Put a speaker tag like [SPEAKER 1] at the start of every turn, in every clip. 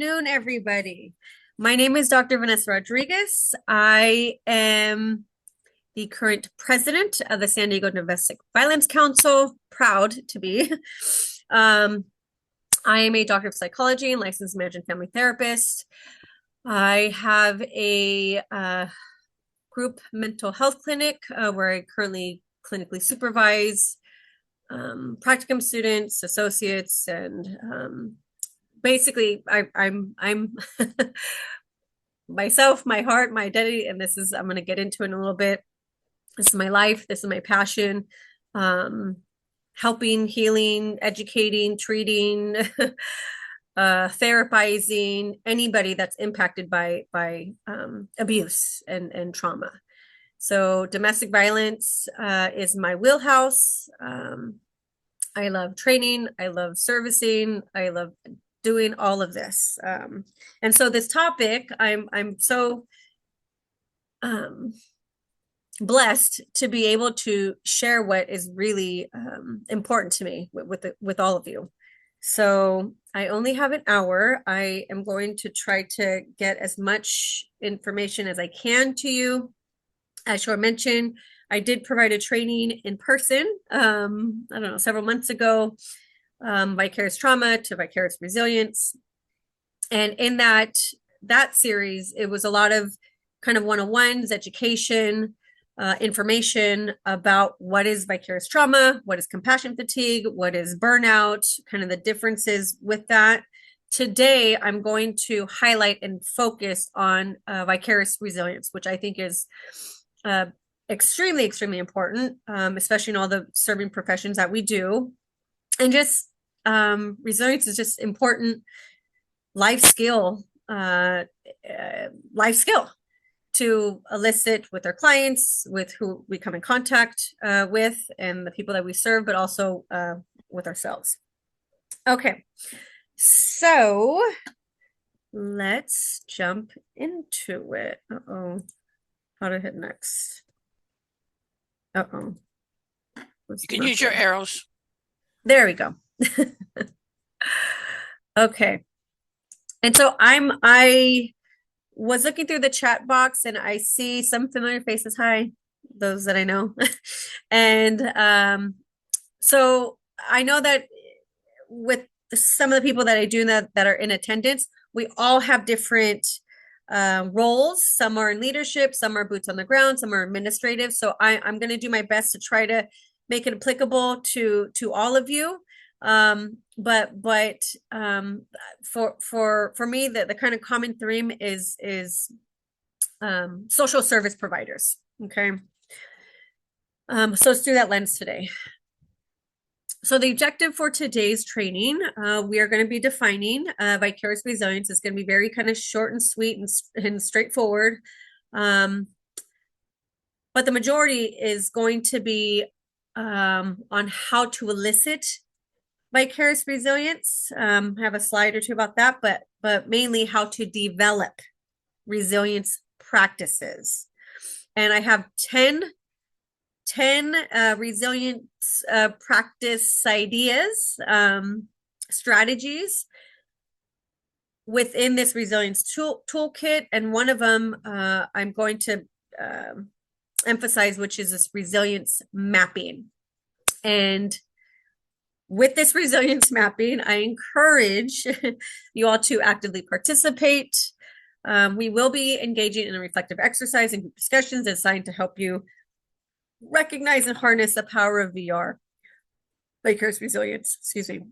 [SPEAKER 1] Afternoon, everybody. My name is Dr. Vanessa Rodriguez. I am the current president of the San Diego Domestic Violence Council. Proud to be. I am a doctor of psychology and licensed marriage and family therapist. I have a group mental health clinic where I currently clinically supervise practicum students, associates, and basically I'm myself, my heart, my identity, and I'm going to get into it in a little bit. This is my life. This is my passion. Helping, healing, educating, treating, therapizing anybody that's impacted by abuse and trauma. So domestic violence is my wheelhouse. I love training. I love servicing. I love doing all of this. And so this topic, I'm so blessed to be able to share what is really important to me with all of you. So I only have an hour. I am going to try to get as much information as I can to you. As Shore mentioned, I did provide a training in person, I don't know, several months ago, vicarious trauma to vicarious resilience. And in that series, it was a lot of kind of one-on-ones, education, information about what is vicarious trauma, what is compassion fatigue, what is burnout, kind of the differences with that. Today, I'm going to highlight and focus on vicarious resilience, which I think is extremely, extremely important, especially in all the serving professions that we do. And just resilience is just important life skill to elicit with our clients, with who we come in contact with, and the people that we serve, but also with ourselves. Okay, so let's jump into it. Uh-oh, how to hit next? Uh-oh.
[SPEAKER 2] You can use your arrows.
[SPEAKER 1] There we go. Okay. And so I was looking through the chat box and I see some familiar faces. Hi, those that I know. And so I know that with some of the people that I do that are in attendance, we all have different roles. Some are in leadership, some are boots on the ground, some are administrative. So I'm going to do my best to try to make it applicable to all of you. But for me, the kind of common theme is social service providers. Okay. So it's through that lens today. So the objective for today's training, we are going to be defining vicarious resilience. It's going to be very kind of short and sweet and straightforward. But the majority is going to be on how to elicit vicarious resilience. I have a slide or two about that, but mainly how to develop resilience practices. And I have 10 resilience practice ideas, strategies within this resilience toolkit. And one of them I'm going to emphasize, which is this resilience mapping. And with this resilience mapping, I encourage you all to actively participate. We will be engaging in a reflective exercise and group discussions designed to help you recognize and harness the power of vicarious resilience. Excuse me.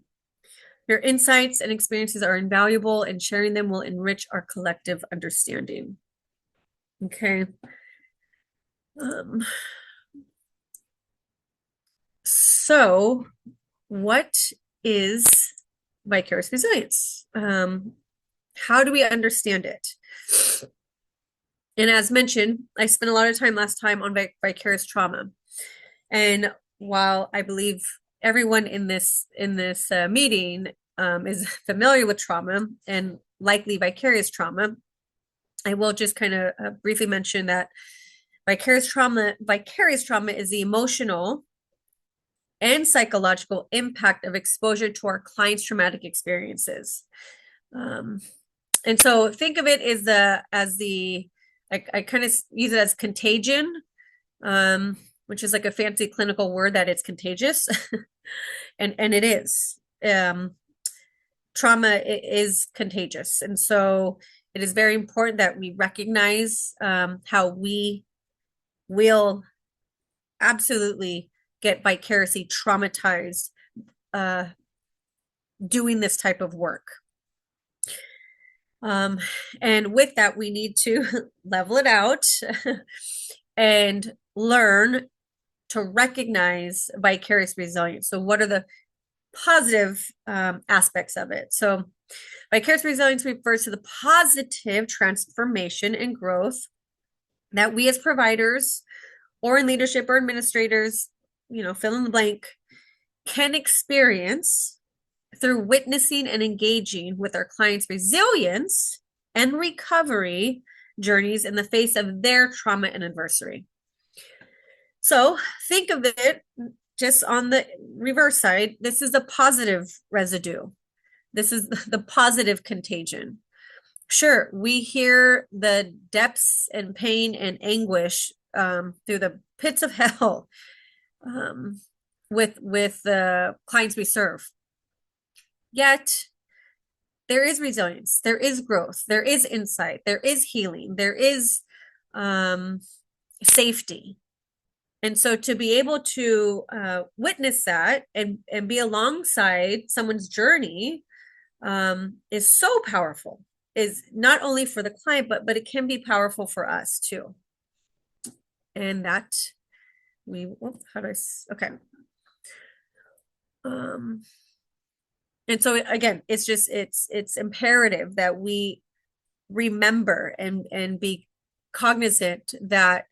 [SPEAKER 1] Your insights and experiences are invaluable, and sharing them will enrich our collective understanding. Okay. So what is vicarious resilience? How do we understand it? And as mentioned, I spent a lot of time last time on vicarious trauma. And while I believe everyone in this meeting is familiar with trauma and likely vicarious trauma, I will just kind of briefly mention that vicarious trauma is the emotional and psychological impact of exposure to our clients' traumatic experiences. And so think of it I kind of use it as contagion, which is like a fancy clinical word that it's contagious. And it is. Trauma is contagious. And so it is very important that we recognize how we will absolutely get vicariously traumatized doing this type of work. And with that, we need to level it out and learn to recognize vicarious resilience. So what are the positive aspects of it? So vicarious resilience refers to the positive transformation and growth that we as providers or in leadership or administrators, fill in the blank, can experience through witnessing and engaging with our clients' resilience and recovery journeys in the face of their trauma and adversity. So think of it just on the reverse side. This is a positive residue. This is the positive contagion. Sure, we hear the depths and pain and anguish through the pits of hell with the clients we serve. Yet there is resilience, there is growth, there is insight, there is healing, there is safety. And so to be able to witness that and be alongside someone's journey is so powerful. Is not only for the client, but it can be powerful for us too. And that okay. And so again, it's imperative that we remember and be cognizant that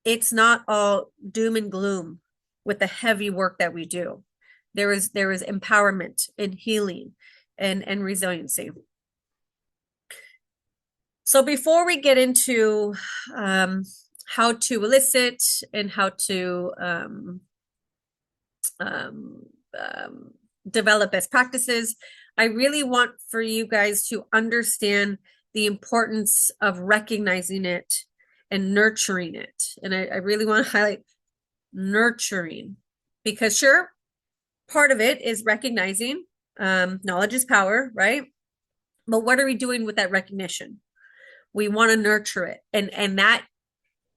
[SPEAKER 1] it's not all doom and gloom with the heavy work that we do. There is empowerment and healing and resiliency. So before we get into how to elicit and how to develop best practices, I really want for you guys to understand the importance of recognizing it and nurturing it. And I really want to highlight nurturing, because sure, part of it is recognizing knowledge is power, right? But what are we doing with that recognition? We want to nurture it. And that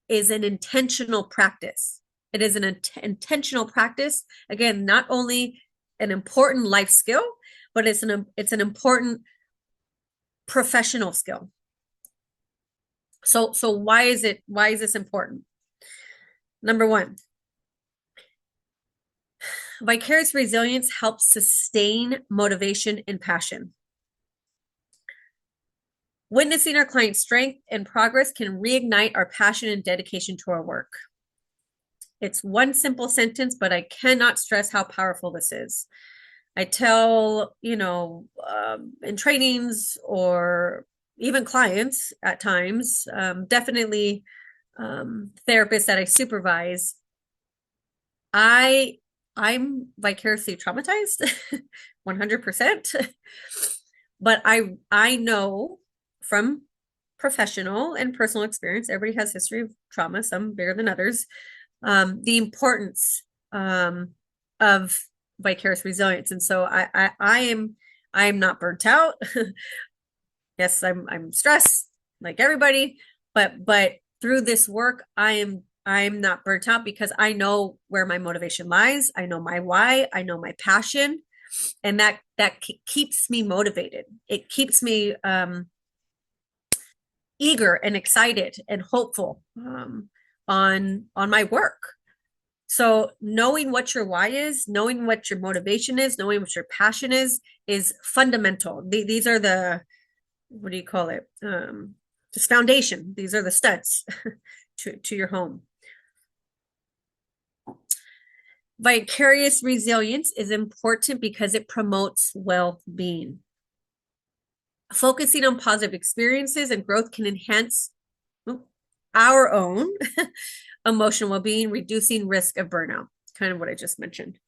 [SPEAKER 1] is an intentional practice. It is an intentional practice. Again, not only an important life skill, but it's an important professional skill. So why is this important? Number one, vicarious resilience helps sustain motivation and passion. Witnessing our client's strength and progress can reignite our passion and dedication to our work. It's one simple sentence, but I cannot stress how powerful this is. I tell, in trainings or even clients at times, definitely therapists that I supervise, I'm vicariously traumatized 100%. But I know from professional and personal experience, everybody has history of trauma, some bigger than others, the importance of vicarious resilience. And so I am not burnt out. Yes, I'm stressed like everybody, but through this work, I'm not burnt out because I know where my motivation lies. I know my why. I know my passion, and that keeps me motivated. It keeps me eager and excited and hopeful on my work. So knowing what your why is, knowing what your motivation is, knowing what your passion is fundamental. These are the, what do you call it? Just foundation. These are the studs to your home. Vicarious resilience is important because it promotes well-being. Focusing on positive experiences and growth can enhance our own emotional well-being, reducing risk of burnout, kind of what I just mentioned.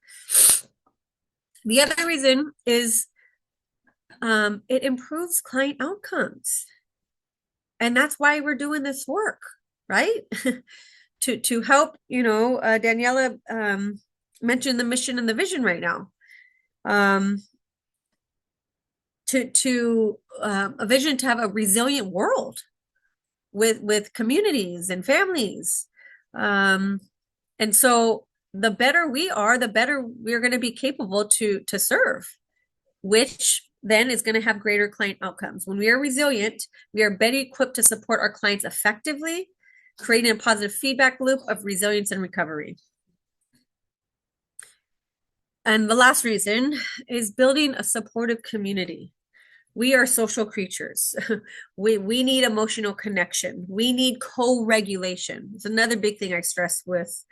[SPEAKER 1] The other reason is it improves client outcomes. And that's why we're doing this work, right? To help, Daniela mentioned the mission and the vision right now. To a vision to have a resilient world with communities and families. And so the better we are, the better we're going to be capable to serve, which then is going to have greater client outcomes. When we are resilient, we are better equipped to support our clients effectively, creating a positive feedback loop of resilience and recovery. And the last reason is building a supportive community. We are social creatures. We need emotional connection. We need co-regulation. It's another big thing I stress with,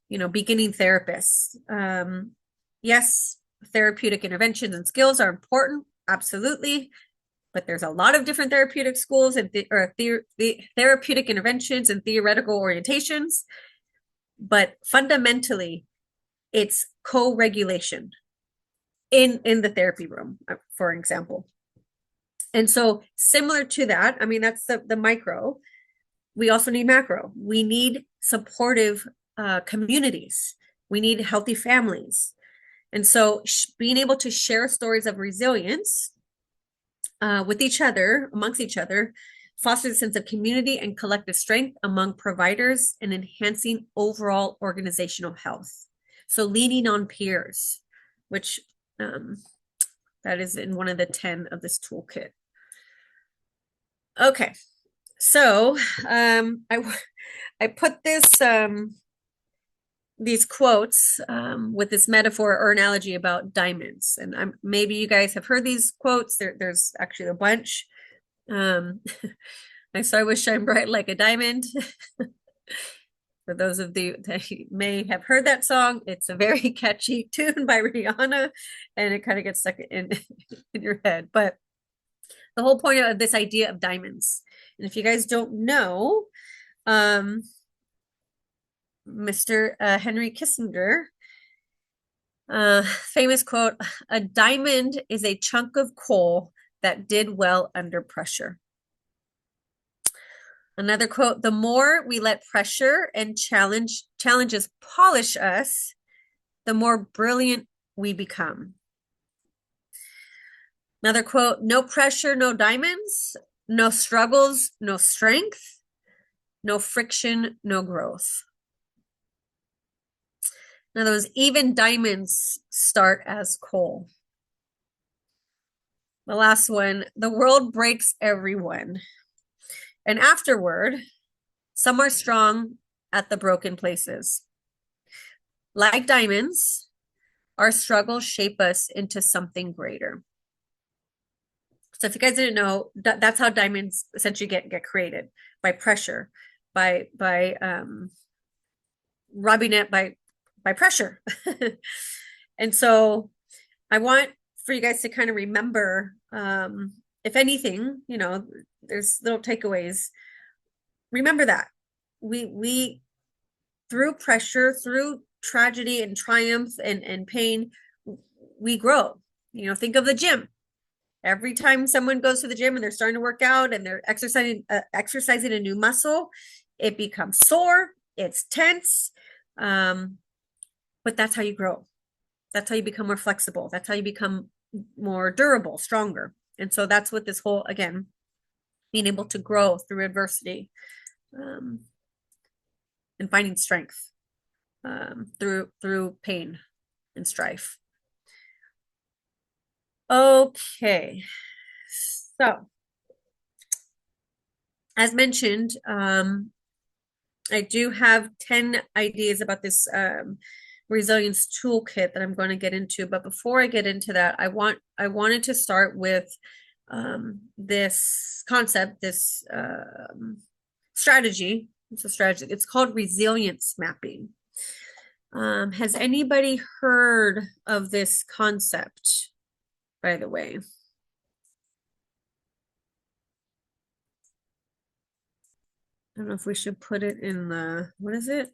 [SPEAKER 1] beginning therapists. Yes, therapeutic interventions and skills are important, absolutely. But there's a lot of different therapeutic schools and therapeutic interventions and theoretical orientations. But fundamentally, it's co-regulation in the therapy room, for example. And so similar to that, I mean, that's the micro. We also need macro. We need supportive communities. We need healthy families. And so being able to share stories of resilience with each other, amongst each other, fosters a sense of community and collective strength among providers and enhancing overall organizational health. So leaning on peers, which that is in one of the 10 of this toolkit. Okay, so I put these quotes with this metaphor or analogy about diamonds, and maybe you guys have heard these quotes. There's actually a bunch. My star will shine bright like a diamond. For those of you that may have heard that song, it's a very catchy tune by Rihanna, and it kind of gets stuck in your head. But the whole point of this idea of diamonds, and if you guys don't know, Mr. Henry Kissinger, famous quote, "A diamond is a chunk of coal that did well under pressure." Another quote, "The more we let pressure and challenges polish us, the more brilliant we become." Another quote, "No pressure, no diamonds, no struggles, no strength, no friction, no growth." In other words, even diamonds start as coal. The last one, "The world breaks everyone. And afterward, some are strong at the broken places. Like diamonds, our struggles shape us into something greater." So if you guys didn't know, that's how diamonds essentially get created, by pressure, by rubbing it by pressure. And so I want for you guys to kind of remember, if anything, there's little takeaways. Remember that we through pressure, through tragedy and triumph and pain, we grow. Think of the gym. Every time someone goes to the gym and they're starting to work out and they're exercising a new muscle, it becomes sore, it's tense, but that's how you grow. That's how you become more flexible. That's how you become more durable, stronger. And so that's what this whole, again, being able to grow through adversity, and finding strength through pain and strife. Okay, so as mentioned, I do have 10 ideas about this resilience toolkit that I'm going to get into. But before I get into that, I wanted to start with this concept, this strategy. It's a strategy. It's called resilience mapping. Has anybody heard of this concept, by the way? I don't know if we should put it in what is it?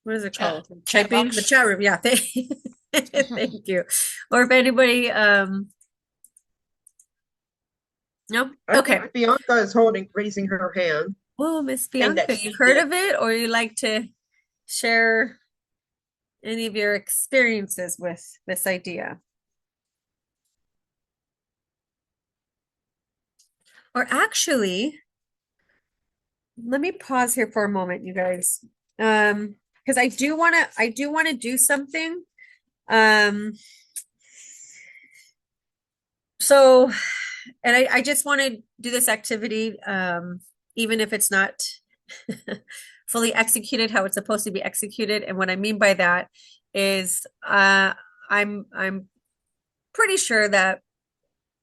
[SPEAKER 1] what is it
[SPEAKER 2] Chat,
[SPEAKER 1] called?
[SPEAKER 2] chat
[SPEAKER 1] Typing the
[SPEAKER 2] box.
[SPEAKER 1] chat room. Yeah, thank you. Or if anybody, no,
[SPEAKER 3] I
[SPEAKER 1] okay.
[SPEAKER 3] think Bianca is raising her hand.
[SPEAKER 1] Oh, Miss
[SPEAKER 3] Saying that
[SPEAKER 1] Bianca,
[SPEAKER 3] she
[SPEAKER 1] you've heard
[SPEAKER 3] did.
[SPEAKER 1] of it, or you like to share any of your experiences with this idea? Or actually, let me pause here for a moment, you guys. Because I do want to do something. Um, so, and I just want to do this activity, even if it's not fully executed how it's supposed to be executed. And what I mean by that is, I'm pretty sure that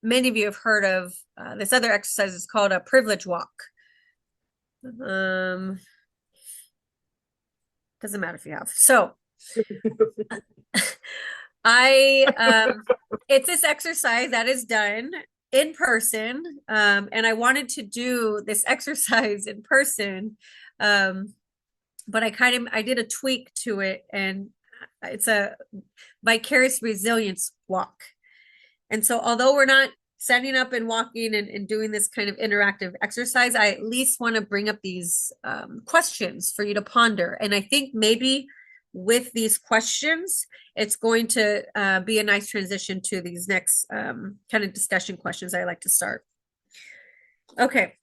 [SPEAKER 1] many of you have heard of this other exercise. It's called a privilege walk. Doesn't matter if you have. So it's this exercise that is done in person. And I wanted to do this exercise in person. But I did a tweak to it, and it's a vicarious resilience walk. And so although we're not standing up and walking and doing this kind of interactive exercise, I at least want to bring up these questions for you to ponder. And I think maybe with these questions, it's going to be a nice transition to these next kind of discussion questions I like to start. Okay.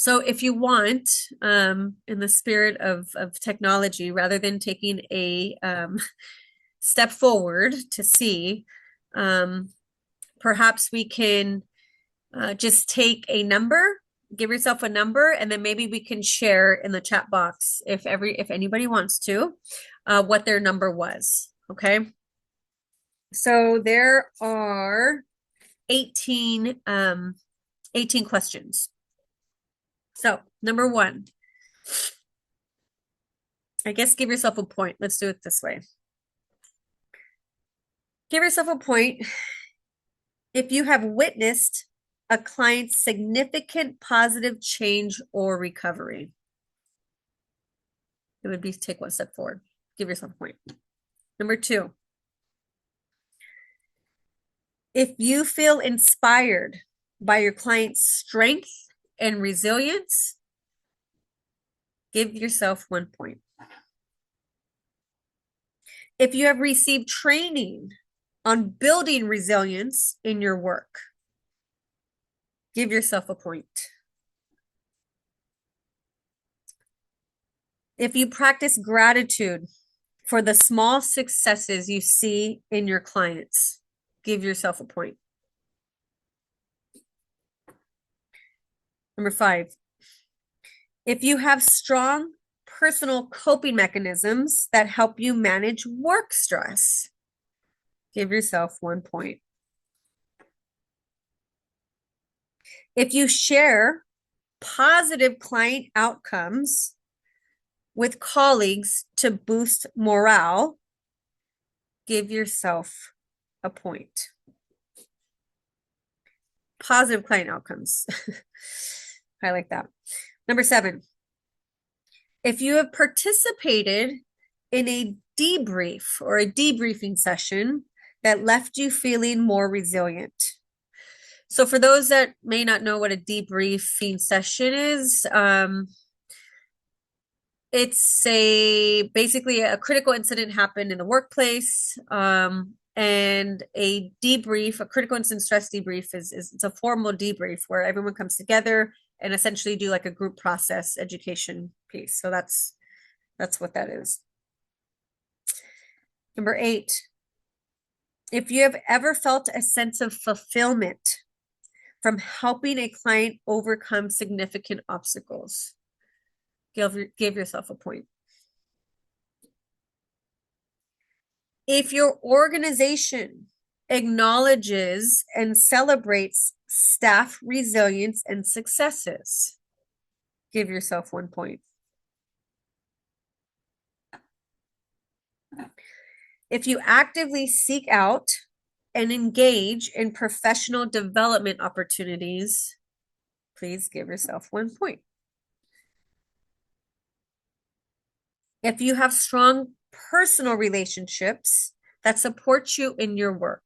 [SPEAKER 1] So if you want, in the spirit of technology, rather than taking a step forward to see, perhaps we can just take a number, give yourself a number, and then maybe we can share in the chat box if anybody wants to, what their number was. Okay. So there are 18 questions. So number one, I guess give yourself a point. Let's do it this way. Give yourself a point if you have witnessed a client's significant positive change or recovery. It would be take one step forward. Give yourself a point. Number two, if you feel inspired by your client's strength and resilience, give yourself 1 point. If you have received training on building resilience in your work, give yourself a point. If you practice gratitude for the small successes you see in your clients, give yourself a point. Number five, if you have strong personal coping mechanisms that help you manage work stress, give yourself 1 point. If you share positive client outcomes with colleagues to boost morale, give yourself a point. Positive client outcomes. I like that. Number seven, if you have participated in a debrief or a debriefing session that left you feeling more resilient. So for those that may not know what a debriefing session is, it's basically a critical incident happened in the workplace, and a debrief, a critical incident stress debrief is it's a formal debrief where everyone comes together and essentially do like a group process education piece. So that's what that is. Number eight, if you have ever felt a sense of fulfillment from helping a client overcome significant obstacles, give yourself a point. If your organization acknowledges and celebrates staff resilience and successes, give yourself 1 point. If you actively seek out and engage in professional development opportunities, please give yourself 1 point. If you have strong personal relationships that support you in your work,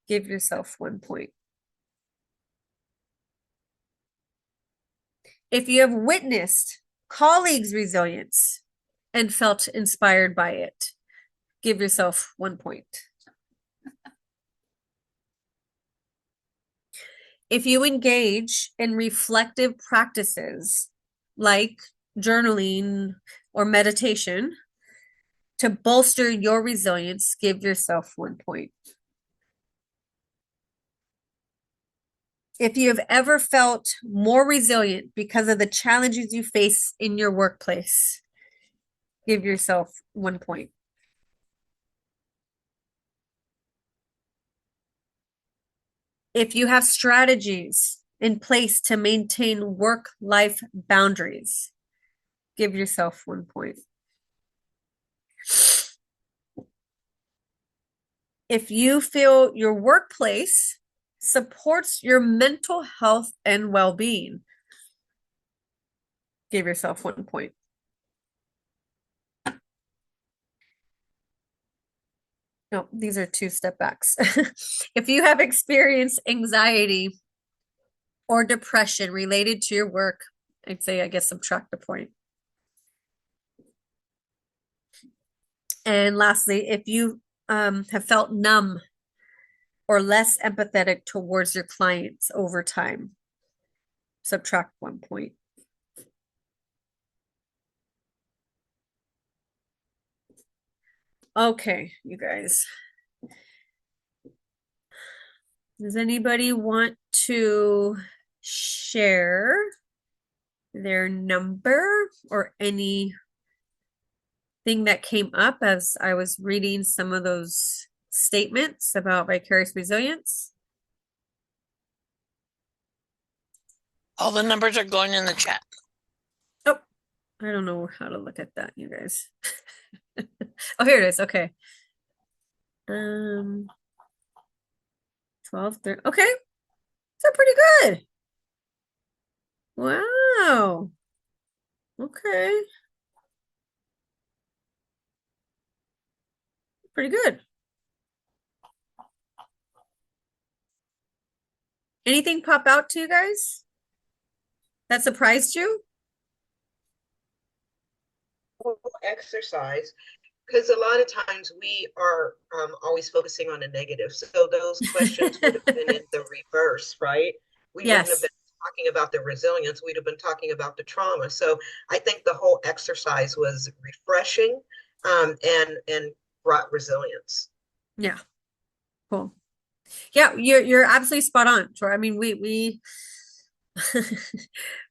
[SPEAKER 1] give yourself 1 point. If you have witnessed colleagues' resilience and felt inspired by it, give yourself 1 point. If you engage in reflective practices like journaling or meditation to bolster your resilience, give yourself 1 point. If you have ever felt more resilient because of the challenges you face in your workplace, give yourself 1 point. If you have strategies in place to maintain work-life boundaries, give yourself 1 point. If you feel your workplace supports your mental health and well-being, give yourself 1 point. No, these are 2 step backs. If you have experienced anxiety or depression related to your work, I'd say, I guess, subtract a point. And lastly, if you have felt numb or less empathetic towards your clients over time, subtract 1 point. Okay, you guys. Does anybody want to share their number or anything that came up as I was reading some of those statements about vicarious resilience?
[SPEAKER 2] All the numbers are going in the chat.
[SPEAKER 1] Oh, I don't know how to look at that, you guys. Oh, here it is. Okay. 12, 13. Okay. So pretty good. Wow. Okay. Pretty good. Anything pop out to you guys that surprised you?
[SPEAKER 3] Exercise, because a lot of times we are always focusing on the negative. So those questions would have been in the reverse, right? We wouldn't have
[SPEAKER 1] Yes.
[SPEAKER 3] been talking about the resilience. We'd have been talking about the trauma. So I think the whole exercise was refreshing and brought resilience.
[SPEAKER 1] Yeah. Cool. Yeah, you're absolutely spot on, Troy. I mean, we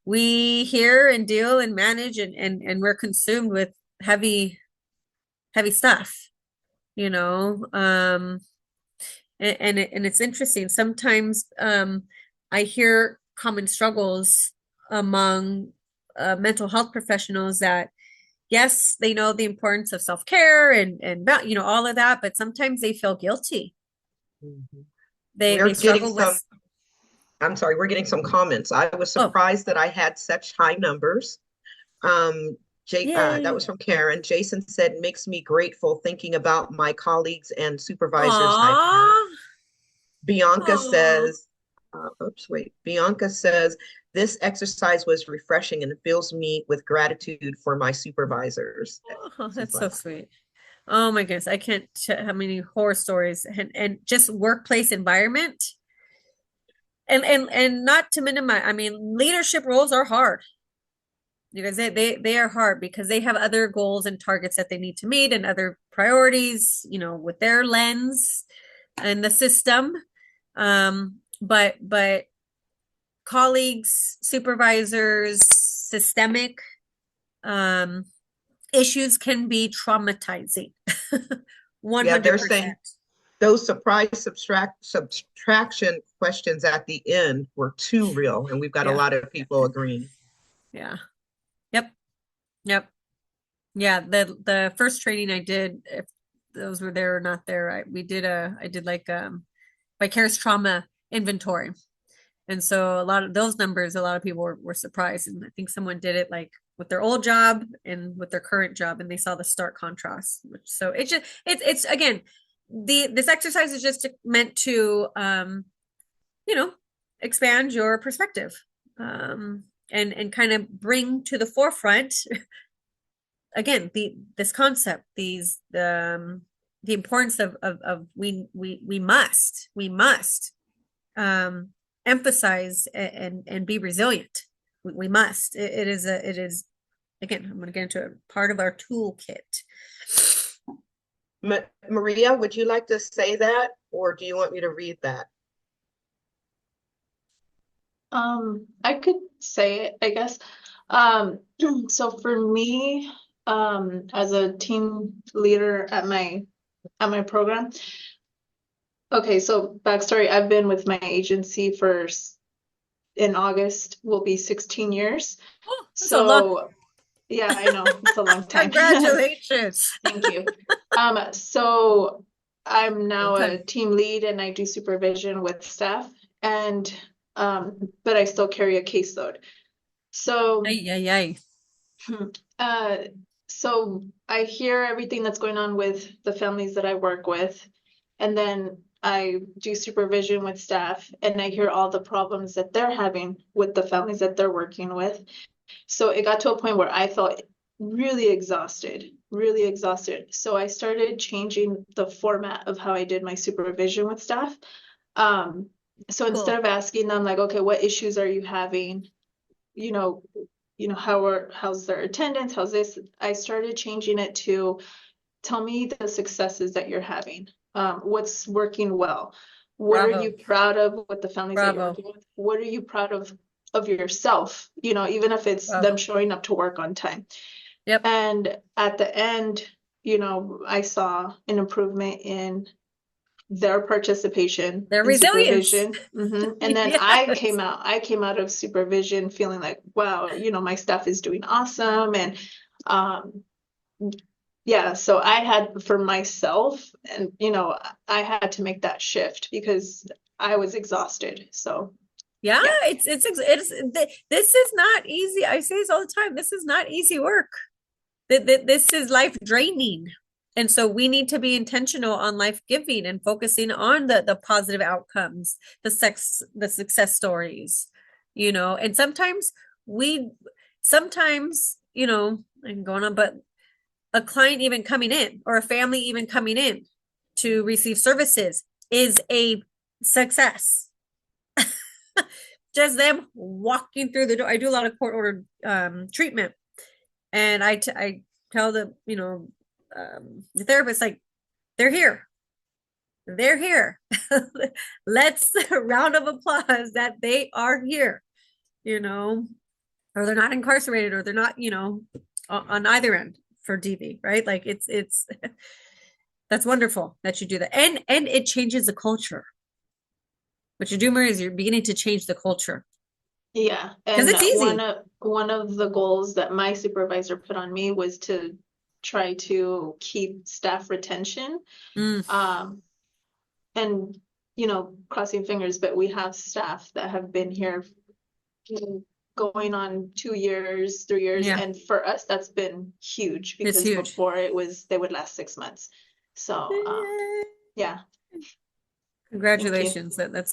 [SPEAKER 1] we hear and deal and manage and we're consumed with heavy stuff, you know. And it's interesting. Sometimes I hear common struggles among mental health professionals that yes, they know the importance of self-care and you know all of that, but sometimes they feel guilty.
[SPEAKER 3] Mhm.
[SPEAKER 1] They
[SPEAKER 3] We're
[SPEAKER 1] they
[SPEAKER 3] getting
[SPEAKER 1] struggle
[SPEAKER 3] some,
[SPEAKER 1] with
[SPEAKER 3] I'm sorry, we're getting some comments. I was
[SPEAKER 1] oh,
[SPEAKER 3] surprised that I had such high numbers. That
[SPEAKER 1] yay.
[SPEAKER 3] was from Karen. Jason said, makes me grateful thinking about my colleagues and supervisors I've had.
[SPEAKER 1] Aw.
[SPEAKER 3] Bianca
[SPEAKER 1] Aw.
[SPEAKER 3] says, Bianca says, this exercise was refreshing and fills me with gratitude for my supervisors.
[SPEAKER 1] Oh,
[SPEAKER 3] She's
[SPEAKER 1] that's so
[SPEAKER 3] like,
[SPEAKER 1] sweet. Oh my goodness. I can't how many horror stories and just workplace environment. And not to minimize, I mean, leadership roles are hard. You guys, they are hard because they have other goals and targets that they need to meet and other priorities, you know, with their lens and the system. But colleagues, supervisors, systemic issues can be traumatizing.
[SPEAKER 3] yeah, they're
[SPEAKER 1] 100%.
[SPEAKER 3] saying those surprise subtraction questions at the end were too real. And we've got a
[SPEAKER 1] Yeah.
[SPEAKER 3] lot of people agreeing.
[SPEAKER 1] Yeah. Yep. Yep. Yeah. The first training I did, if those were there or not there, I did like vicarious trauma inventory. And so a lot of those numbers, a lot of people were surprised. And I think someone did it like with their old job and with their current job, and they saw the stark contrast. So it's just it's again, this exercise is just meant to expand your perspective, and kind of bring to the forefront again this concept, the importance of we must emphasize and be resilient. We must. It is again, I'm going to get into a part of our toolkit.
[SPEAKER 3] Maria, would you like to say that, or do you want me to read that?
[SPEAKER 4] I could say it, I guess. So for me, as a team leader at my program, okay, so backstory, I've been with my agency in August will be 16 years.
[SPEAKER 1] Oh, that's a lot.
[SPEAKER 4] Yeah, I know, it's a long time.
[SPEAKER 1] Congratulations.
[SPEAKER 4] Thank you. So I'm now a team lead and I do supervision with staff, and but I still carry a caseload. So so I hear everything that's going on with the families that I work with, and then I do supervision with staff, and I hear all the problems that they're having with the families that they're working with. So it got to a point where I felt really exhausted. So I started changing the format of how I did my supervision with staff. So instead of asking them like, okay, what issues are you having? How's their attendance? How's this? I started changing it to tell me the successes that you're having. What's working well? What are you proud of with the families that you're working with? What are you proud of yourself? Even if it's them showing up to work on time.
[SPEAKER 1] Yep.
[SPEAKER 4] And at the end, I saw an improvement in their participation,
[SPEAKER 1] their
[SPEAKER 4] in
[SPEAKER 1] resilience.
[SPEAKER 4] supervision. And then I came out of supervision feeling like, wow, my staff is doing awesome. And so I had for myself, and I had to make that shift because I was exhausted. So
[SPEAKER 1] it's this is not easy. I say this all the time. This is not easy work. This is life draining. And so we need to be intentional on life giving and focusing on the positive outcomes, the success stories, and sometimes I'm going on, but a client even coming in or a family even coming in to receive services is a success. Just them walking through the door. I do a lot of court ordered treatment, and I tell the the therapist, like, they're here. Let's round of applause that they are here, or they're not incarcerated, or they're not, on either end for DV, right? Like it's that's wonderful that you do that, and it changes the culture. What you do, Maria, is you're beginning to change the culture.
[SPEAKER 4] Yeah,
[SPEAKER 1] because it's easy.
[SPEAKER 4] One of the goals that my supervisor put on me was to try to keep staff retention. And crossing fingers, but we have staff that have been here going on 2 years, 3 years, and for us that's been huge, because before they would last 6 months. So yeah.
[SPEAKER 1] Congratulations. That's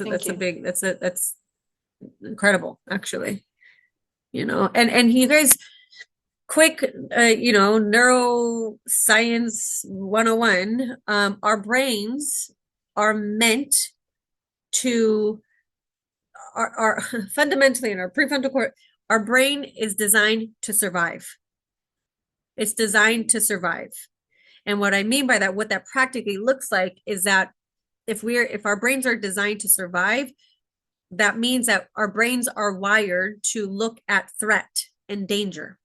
[SPEAKER 1] incredible, actually. And you guys, quick, neuroscience 101, our brains are meant to, are fundamentally in our prefrontal cortex, our brain is designed to survive. It's designed to survive. And what I mean by that, what that practically looks like, is that if our brains are designed to survive, that means that our brains are wired to look at threat and danger.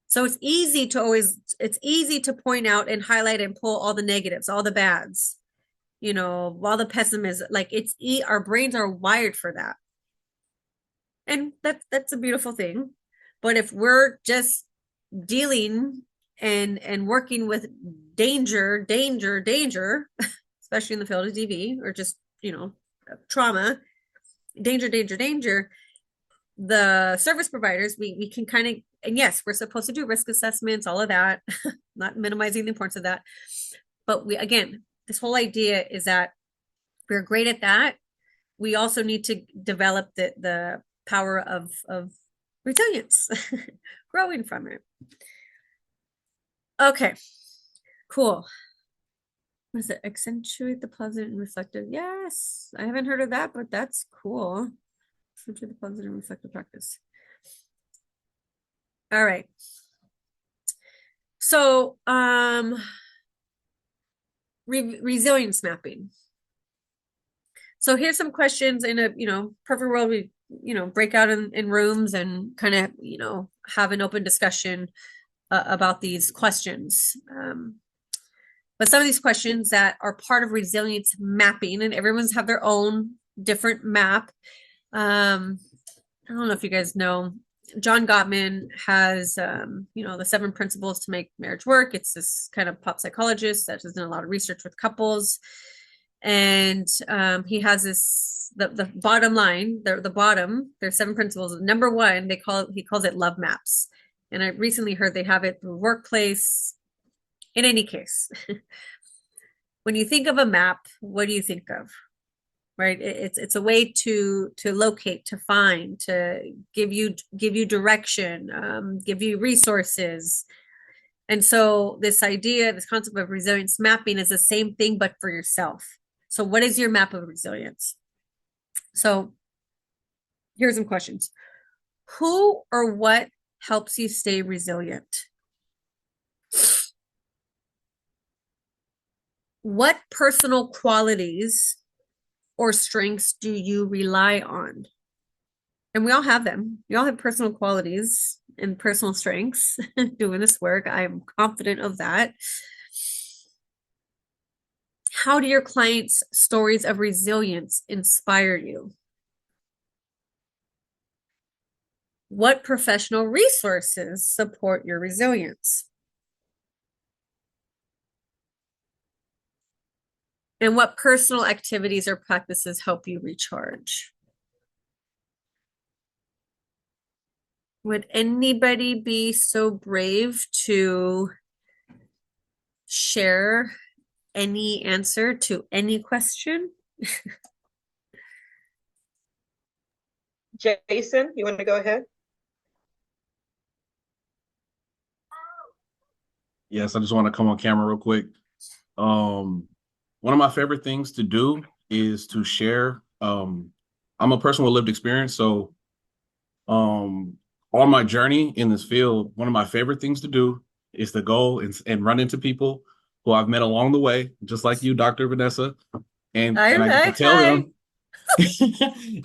[SPEAKER 1] So it's easy to point out and highlight and pull all the negatives, all the bads, all the pessimism. Like our brains are wired for that. And that's a beautiful thing. But if we're just dealing and working with danger, especially in the field of DV, or just, trauma, danger, the service providers, we can kind of and yes, we're supposed to do risk assessments, all of that, not minimizing the importance of that. But we, again, this whole idea is that we're great at that. We also need to develop the power of resilience, growing from it. Okay, cool. What is it? Accentuate the positive and reflective. Yes, I haven't heard of that, but that's cool. Accentuate the positive and reflective practice. All right. So, resilience mapping. So here's some questions. In a, perfect world, we, break out in rooms and kind of, have an open discussion about these questions. But some of these questions that are part of resilience mapping, and everyone's have their own different map. I don't know if you guys know, John Gottman has, the 7 principles to make marriage work. It's this kind of pop psychologist that has done a lot of research with couples. And he has this, the bottom line, the bottom, there's 7 principles. Number 1, he calls it love maps. And I recently heard they have it through workplace. In any case, when you think of a map, what do you think of? Right? It's a way to locate, to find, to give you direction, give you resources. And so this concept of resilience mapping is the same thing, but for yourself. So what is your map of resilience? So here's some questions. Who or what helps you stay resilient? What personal qualities or strengths do you rely on? And we all have them. We all have personal qualities and personal strengths doing this work. I'm confident of that. How do your clients' stories of resilience inspire you? What professional resources support your resilience? And what personal activities or practices help you recharge? Would anybody be so brave to share any answer to any question?
[SPEAKER 3] Jason, you want to go ahead?
[SPEAKER 5] Yes, I just want to come on camera real quick. One of my favorite things to do is to share. I'm a person with lived experience, so on my journey in this field, one of my favorite things to do is to go and run into people who I've met along the way, just like you, Dr. Vanessa, and I get to tell them,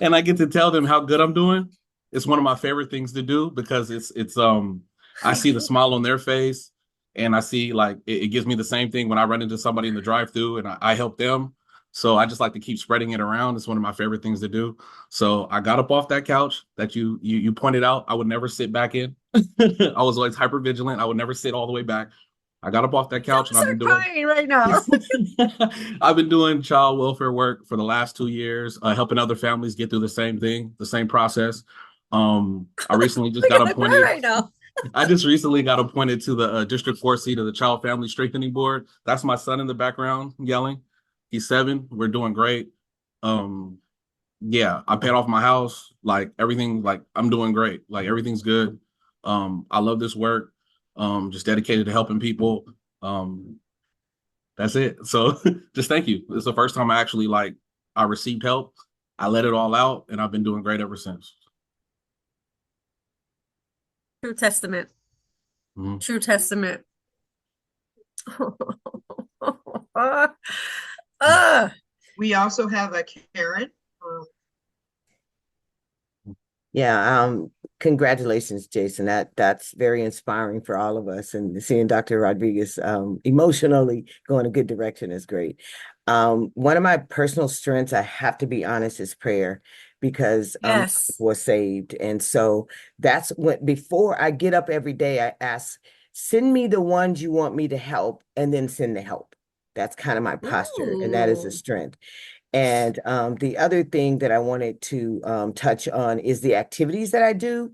[SPEAKER 5] and I get to tell them how good I'm doing. It's one of my favorite things to do because it's I see the smile on their face. And I see it gives me the same thing when I run into somebody in the drive-through and I help them. So I just like to keep spreading it around. It's one of my favorite things to do. So I got up off that couch that you pointed out. I would never sit back in. I was always hyper vigilant. I would never sit all the way back. I got up off that couch and I've been doing
[SPEAKER 1] right now.
[SPEAKER 5] I've been doing child welfare work for the last 2 years, helping other families get through the same thing, the same process. I recently just got appointed
[SPEAKER 1] right now.
[SPEAKER 5] I just recently got appointed to the District 4 seat of the Child Family Strengthening Board. That's my son in the background yelling. He's 7. We're doing great. Yeah, I paid off my house. Everything, I'm doing great. Everything's good. I love this work. Just dedicated to helping people. That's it. So just thank you. It's the first time I actually I received help. I let it all out and I've been doing great ever since.
[SPEAKER 1] True testament.
[SPEAKER 5] Mhm.
[SPEAKER 1] True testament.
[SPEAKER 3] We also have a Karen.
[SPEAKER 6] Yeah, congratulations, Jason. That's very inspiring for all of us, and seeing Dr. Rodriguez emotionally go in a good direction is great. One of my personal strengths, I have to be honest, is prayer, because
[SPEAKER 1] Yes.
[SPEAKER 6] was saved. And so that's what, before I get up every day, I ask, send me the ones you want me to help, and then send the help. That's kind of my posture, and that is a
[SPEAKER 1] Ooh.
[SPEAKER 6] strength. And the other thing that I wanted to touch on is the activities that I do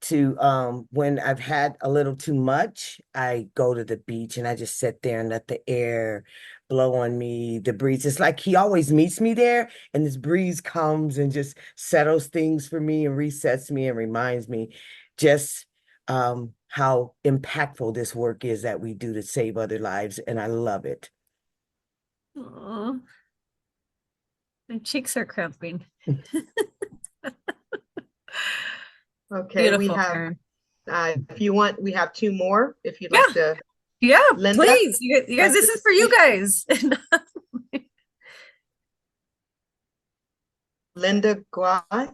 [SPEAKER 6] to when I've had a little too much, I go to the beach and I just sit there and let the air blow on me, the breeze. It's like he always meets me there, and this breeze comes and just settles things for me and resets me and reminds me just how impactful this work is that we do to save other lives, and I love it.
[SPEAKER 1] Aw, my cheeks are cramping.
[SPEAKER 3] Okay, we
[SPEAKER 1] Beautiful,
[SPEAKER 3] have,
[SPEAKER 1] Karen.
[SPEAKER 3] if you want, we have two more, if you'd
[SPEAKER 1] Yeah.
[SPEAKER 3] like to.
[SPEAKER 1] Yeah,
[SPEAKER 3] Linda,
[SPEAKER 1] please. You guys, this is for you guys.
[SPEAKER 3] Linda Guay.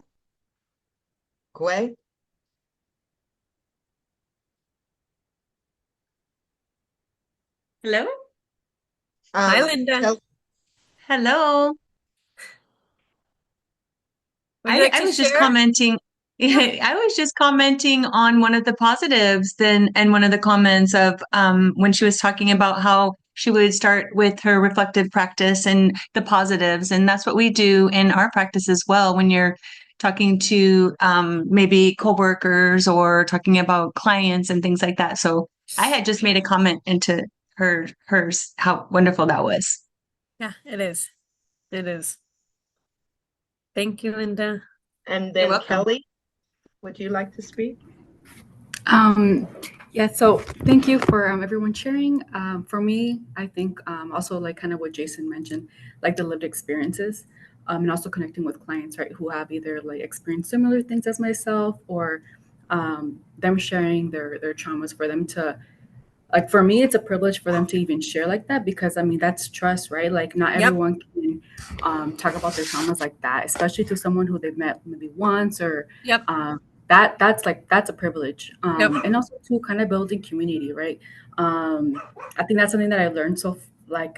[SPEAKER 7] Hello?
[SPEAKER 1] Hi, Linda.
[SPEAKER 7] Hello.
[SPEAKER 1] Would you like
[SPEAKER 7] I
[SPEAKER 1] to
[SPEAKER 7] was just
[SPEAKER 1] share?
[SPEAKER 7] commenting. I was just commenting on one of the positives then and one of the comments of when she was talking about how she would start with her reflective practice and the positives. And that's what we do in our practice as well when you're talking to maybe coworkers or talking about clients and things like that. So I had just made a comment into hers, how wonderful that was.
[SPEAKER 1] Yeah, it is. It is. Thank you, Linda.
[SPEAKER 3] And
[SPEAKER 1] You're
[SPEAKER 3] then
[SPEAKER 1] welcome.
[SPEAKER 3] Kelly, would you like to speak?
[SPEAKER 8] Yeah, so thank you for everyone sharing. For me, I think also like kind of what Jason mentioned, like the lived experiences, and also connecting with clients, right, who have either like experienced similar things as myself or them sharing their traumas for them to like for me it's a privilege for them to even share like that because I mean that's trust, right? Like not
[SPEAKER 1] Yep.
[SPEAKER 8] everyone can talk about their traumas like that, especially to someone who they've met maybe once or
[SPEAKER 1] Yep.
[SPEAKER 8] that's a privilege.
[SPEAKER 1] Yep.
[SPEAKER 8] And also to kind of building community, right? I think that's something that I learned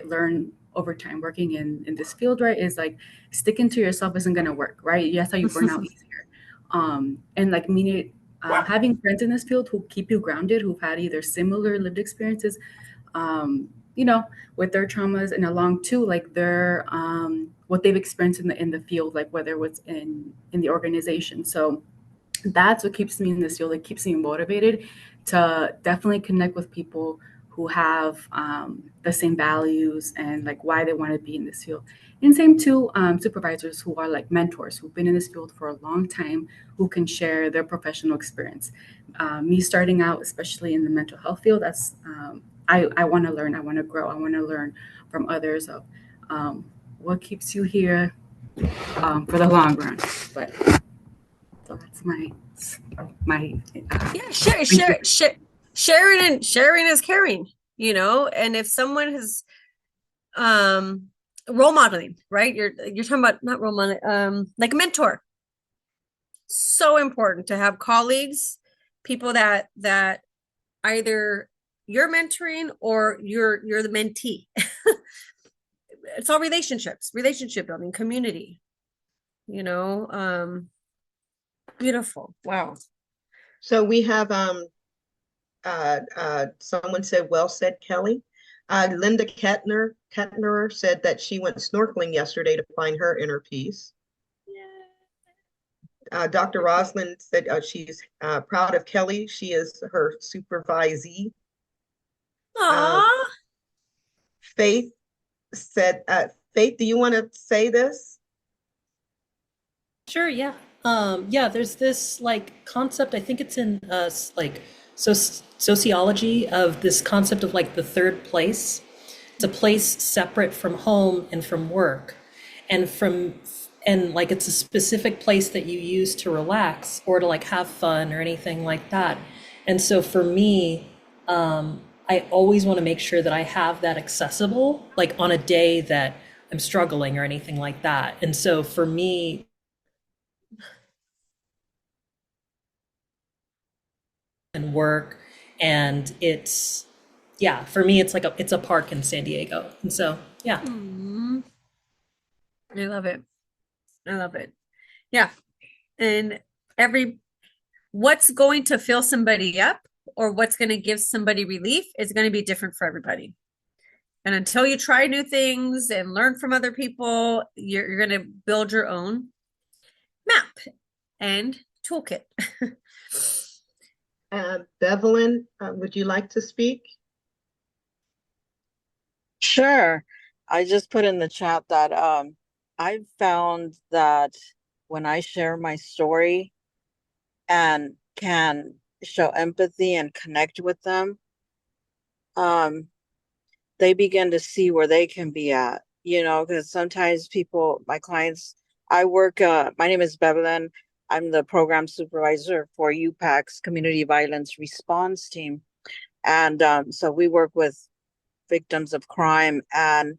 [SPEAKER 8] learn over time working in this field, right? Is like sticking to yourself isn't gonna work, right? Yes, how you burn out easier. And like meaning having friends in this field who keep you grounded, who've had either similar lived experiences, you know, with their traumas and along too, like their what they've experienced in the field, like whether it's in the organization. So that's what keeps me in this field. It keeps me motivated to definitely connect with people who have the same values and like why they want to be in this field. And same to supervisors who are like mentors who've been in this field for a long time, who can share their professional experience. Me starting out, especially in the mental health field, that's I want to learn, I want to grow, I want to learn from others of what keeps you here for the long run. But so that's my
[SPEAKER 1] Yeah, sharing is caring, you know, and if someone has role modeling, right? You're talking about not role modeling, like a mentor. So important to have colleagues, people that either you're mentoring or you're the mentee. It's all relationships, relationship building, community, you know. Beautiful. Wow.
[SPEAKER 3] So we have someone said, well said, Kelly. Linda Kettner said that she went snorkeling yesterday to find her inner peace. Dr. Roslyn said she's proud of Kelly. She is her supervisee.
[SPEAKER 1] Aww.
[SPEAKER 3] Faith said, Faith, do you want to say this?
[SPEAKER 9] Sure, yeah. Yeah, there's this like concept, I think it's in like sociology of this concept of like the third place. It's a place separate from home and from work. And like it's a specific place that you use to relax or to like have fun or anything like that. And so for me, I always want to make sure that I have that accessible, like on a day that I'm struggling or anything like that. And so for me, and work, and it's yeah, for me it's like it's a park in San Diego. And so yeah.
[SPEAKER 1] I love it. I love it. Yeah. And what's going to fill somebody up or what's going to give somebody relief is going to be different for everybody. And until you try new things and learn from other people, you're going to build your own map and toolkit.
[SPEAKER 3] Bevelyn, would you like to speak?
[SPEAKER 10] Sure. I just put in the chat that I've found that when I share my story and can show empathy and connect with them, they begin to see where they can be at, because sometimes people, my clients, my name is Bevelyn. I'm the program supervisor for UPAC's Community Violence Response Team. And so we work with victims of crime, and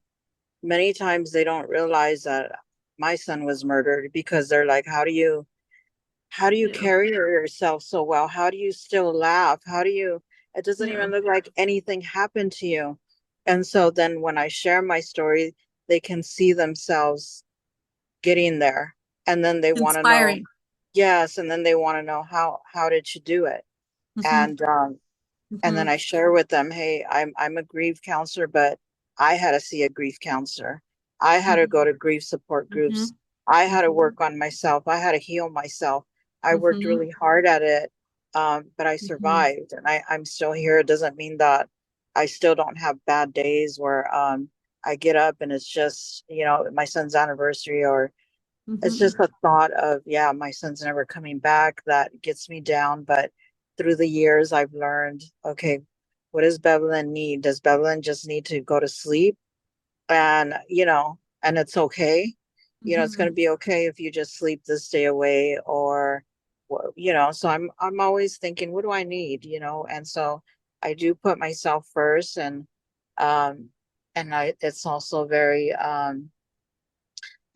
[SPEAKER 10] many times they don't realize that my son was murdered, because they're like, how do you
[SPEAKER 1] Yeah.
[SPEAKER 10] carry yourself so well? How do you still laugh? It doesn't
[SPEAKER 1] Yeah.
[SPEAKER 10] even look like anything happened to you. And so then when I share my story, they can see themselves getting there. And then they want to know,
[SPEAKER 1] Inspiring.
[SPEAKER 10] yes, and then they want to know how did you do it?
[SPEAKER 1] Mhm.
[SPEAKER 10] And then
[SPEAKER 1] Mhm.
[SPEAKER 10] I share with them, hey, I'm a grief counselor, but I had to see a grief counselor. I had to go to grief support groups.
[SPEAKER 1] Mhm.
[SPEAKER 10] I had to
[SPEAKER 1] Mhm.
[SPEAKER 10] work on myself. I had to heal myself. I worked
[SPEAKER 1] Mhm.
[SPEAKER 10] really hard at it, but I
[SPEAKER 1] Mhm.
[SPEAKER 10] survived, and I'm still here. It doesn't mean that I still don't have bad days where I get up and it's just, my son's anniversary, or it's
[SPEAKER 1] Mhm.
[SPEAKER 10] just a thought of, yeah, my son's never coming back, that gets me down. But through the years, I've learned, okay, what does Bevelyn need? Does Bevelyn just need to go to sleep? And, and it's okay. It's going to
[SPEAKER 1] Mhm.
[SPEAKER 10] be okay if you just sleep this day away, or, so I'm always thinking, what do I need? And so I do put myself first, um, it's also very,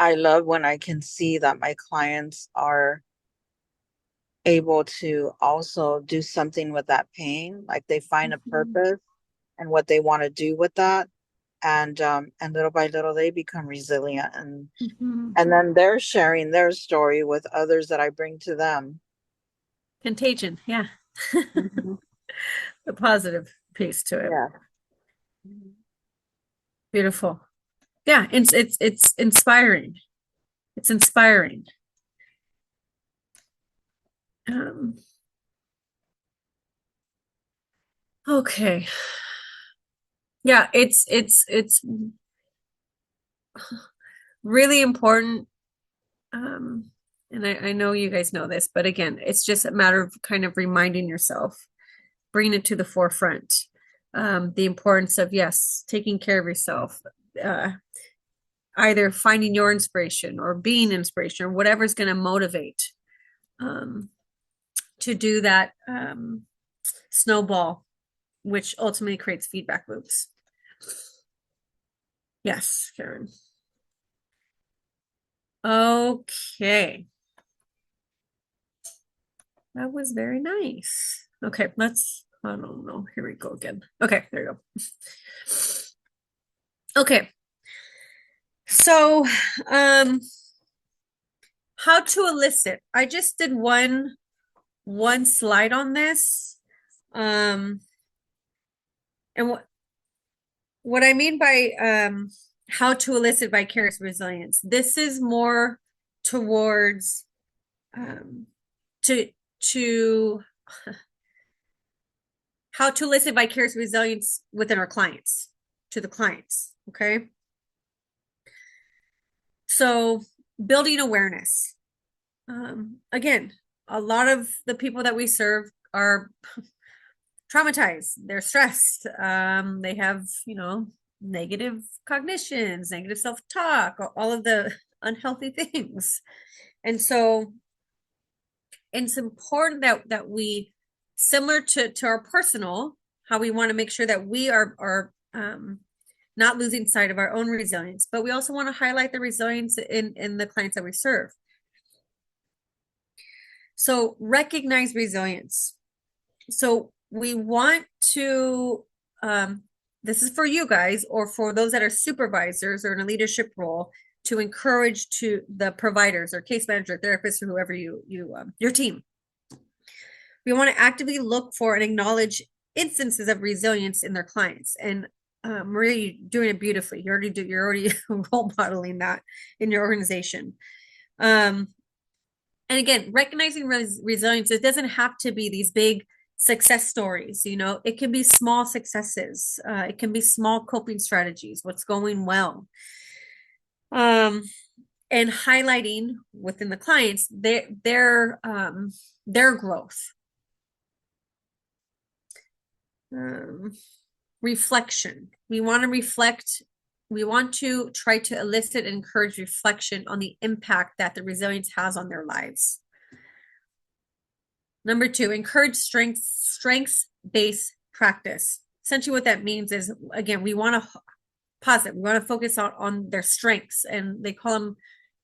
[SPEAKER 10] I love when I can see that my clients are able to also do something with that pain, like they find a
[SPEAKER 1] Mhm.
[SPEAKER 10] purpose and what they want to do with that. And little by little they become resilient,
[SPEAKER 1] Mhm.
[SPEAKER 10] and then they're sharing their story with others that I bring to them.
[SPEAKER 1] Contagion. Yeah.
[SPEAKER 10] Mhm.
[SPEAKER 1] The positive piece to it.
[SPEAKER 10] Yeah.
[SPEAKER 1] Beautiful. Yeah, it's inspiring. It's inspiring. Um, okay. Yeah, it's really important. And I know you guys know this, but again, it's just a matter of kind of reminding yourself, bringing it to the forefront. The importance of, yes, taking care of yourself, either finding your inspiration or being inspiration, or whatever's going to motivate to do that snowball, which ultimately creates feedback loops. Yes, Karen. Okay. That was very nice. Okay, I don't know. Here we go again. Okay, there you go. Okay. So, how to elicit. I just did one slide on this. And what I mean by how to elicit vicarious resilience, this is more towards to how to elicit vicarious resilience within our clients, to the clients. Okay. So building awareness. Again, a lot of the people that we serve are traumatized. They're stressed. They have, negative cognitions, negative self-talk, all of the unhealthy things. And so it's important that we, similar to our personal, how we want to make sure that we are not losing sight of our own resilience, but we also want to highlight the resilience in the clients that we serve. So recognize resilience. So we want to, this is for you guys, or for those that are supervisors or in a leadership role, to encourage to the providers or case manager, therapist, or whoever your team. We want to actively look for and acknowledge instances of resilience in their clients. And Maria, you're doing it beautifully. You're already role modeling that in your organization. And again, recognizing resilience, it doesn't have to be these big success stories, you know, it can be small successes, it can be small coping strategies, what's going well. And highlighting within the clients their growth. Reflection. We want to reflect. We want to try to elicit and encourage reflection on the impact that the resilience has on their lives. Number 2, encourage strengths-based practice. Essentially what that means is, again, we want to positive. We want to focus on their strengths, and they call them,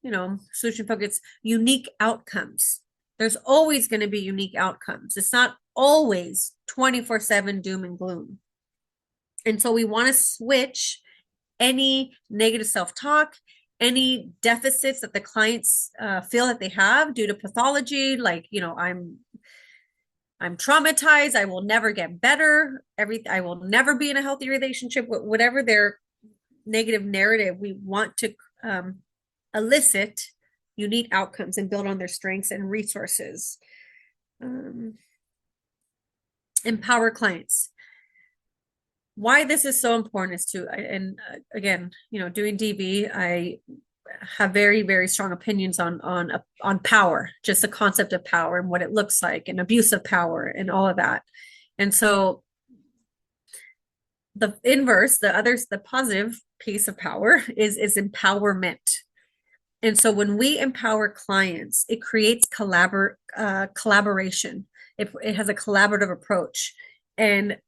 [SPEAKER 1] you know, solution focus, unique outcomes. There's always going to be unique outcomes. It's not always 24/7 doom and gloom. And so we want to switch any negative self-talk, any deficits that the clients feel that they have due to pathology, like, you know, I'm traumatized, I will never get better, I will never be in a healthy relationship, whatever their negative narrative, we want to elicit unique outcomes and build on their strengths and resources. Empower clients. Why this is so important is to, and again, you know, doing DV, I have very, very strong opinions on power, just the concept of power and what it looks like, and abuse of power and all of that. And so the inverse, the positive piece of power is empowerment. And so when we empower clients, it creates collaboration. It has a collaborative approach, and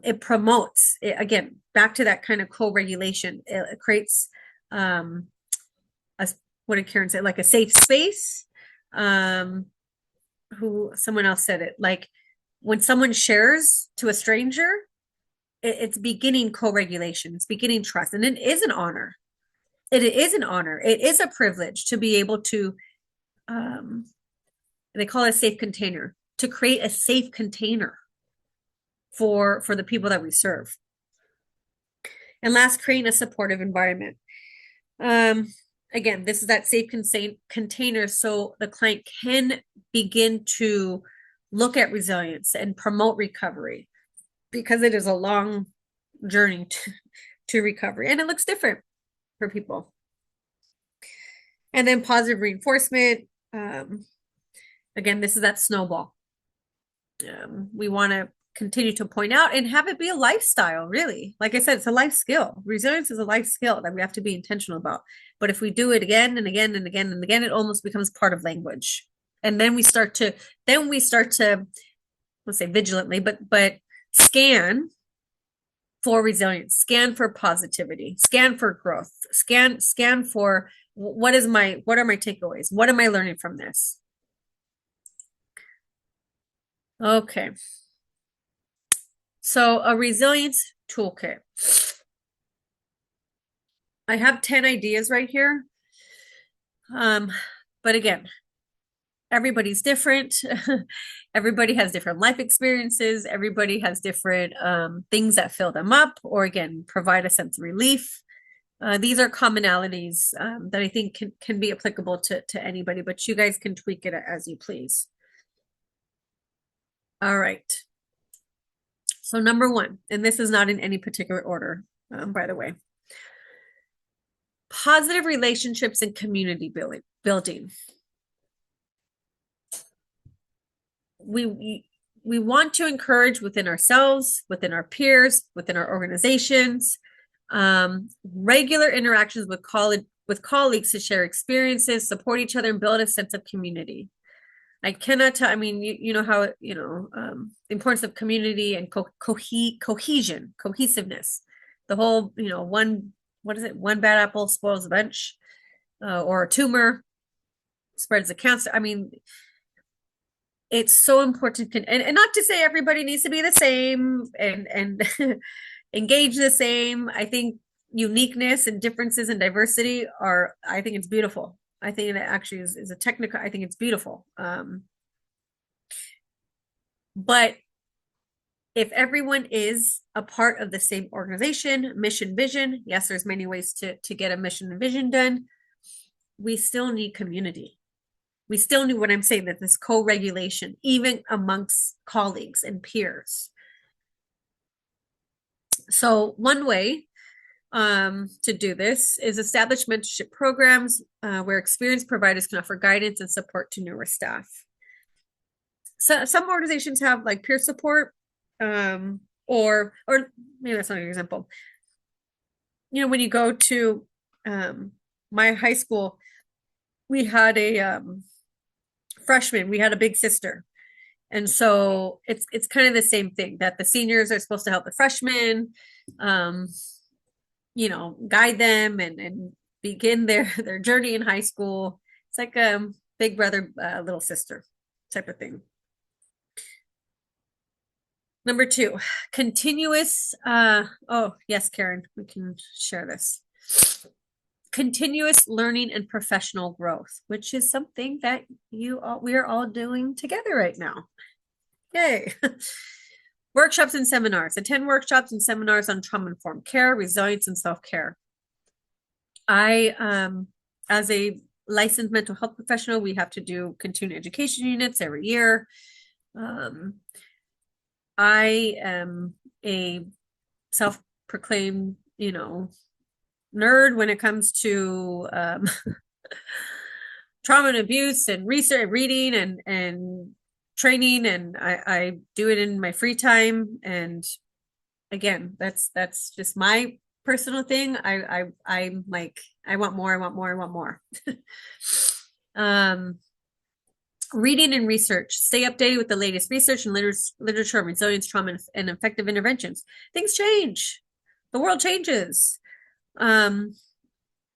[SPEAKER 1] it promotes, again, back to that kind of co-regulation. It creates what did Karen say? Like a safe space. Someone else said it, like when someone shares to a stranger, it's beginning co-regulation. It's beginning trust, and it is an honor. It is an honor. It is a privilege to be able to, they call it a safe container, to create a safe container for the people that we serve. And last, creating a supportive environment. Again, this is that safe container so the client can begin to look at resilience and promote recovery, because it is a long journey to recovery, and it looks different for people. And then positive reinforcement. Again, this is that snowball. We want to continue to point out and have it be a lifestyle, really. Like I said, it's a life skill. Resilience is a life skill that we have to be intentional about. But if we do it again and again and again and again, it almost becomes part of language. And then we start to, let's say vigilantly, but scan for resilience, scan for positivity, scan for growth, scan for what are my takeaways? What am I learning from this? Okay. So a resilience toolkit. I have 10 ideas right here. But again, everybody's different. Everybody has different life experiences. Everybody has different things that fill them up, or again, provide a sense of relief. These are commonalities that I think can be applicable to anybody, but you guys can tweak it as you please. All right. So number 1, and this is not in any particular order, by the way. Positive relationships and community building. We want to encourage within ourselves, within our peers, within our organizations, regular interactions with colleagues to share experiences, support each other, and build a sense of community. I cannot tell, I mean, you know how, the importance of community and cohesion, cohesiveness, the whole, one bad apple spoils the bunch, or a tumor spreads the cancer. I mean, it's so important, and not to say everybody needs to be the same and engage the same. I think uniqueness and differences and diversity I think it's beautiful. I think it actually is a technical, I think it's beautiful. But if everyone is a part of the same organization, mission, vision, yes, there's many ways to get a mission and vision done. We still need community. We still knew what I'm saying, that this co-regulation, even amongst colleagues and peers. So one way to do this is establish mentorship programs where experienced providers can offer guidance and support to newer staff. So some organizations have like peer support, or maybe that's not an example. You know, when you go to my high school, we had a freshman, we had a big sister. And so it's kind of the same thing, that the seniors are supposed to help the freshmen, you know, guide them and begin their journey in high school. It's like a big brother, little sister type of thing. Number 2, continuous, oh yes, Karen, we can share this. Continuous learning and professional growth, which is something that we are all doing together right now. Yay. Workshops and seminars. Attend workshops and seminars on trauma-informed care, resilience, and self-care. I, as a licensed mental health professional, we have to do continuing education units every year. I am a self-proclaimed, you know, nerd when it comes to trauma and abuse and research, reading and training, and I do it in my free time. And again, that's just my personal thing. I'm like, I want more, I want more, I want more. Reading and research. Stay updated with the latest research and literature on resilience, trauma, and effective interventions. Things change. The world changes.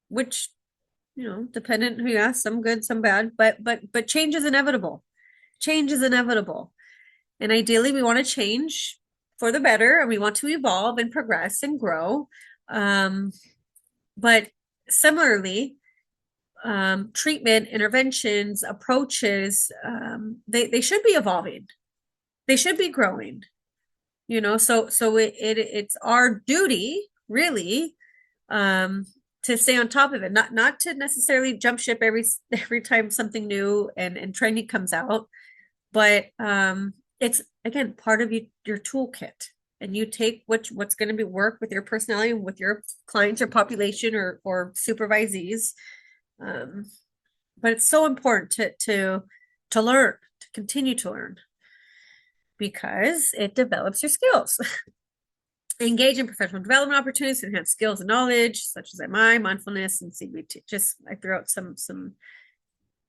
[SPEAKER 1] Which, you know, dependent who you ask, some good, some bad, but change is inevitable. Change is inevitable. And ideally we want to change for the better, and we want to evolve and progress and grow. But similarly, treatment, interventions, approaches, they should be evolving. They should be growing, you know, so it's our duty really, to stay on top of it, not to necessarily jump ship every time something new and training comes out, but it's again part of your toolkit, and you take what's going to be work with your personality and with your clients or population or supervisees. But it's so important to learn, to continue to learn, because it develops your skills. Engage in professional development opportunities to enhance skills and knowledge, such as MI, mindfulness, and CBT. Just I threw out some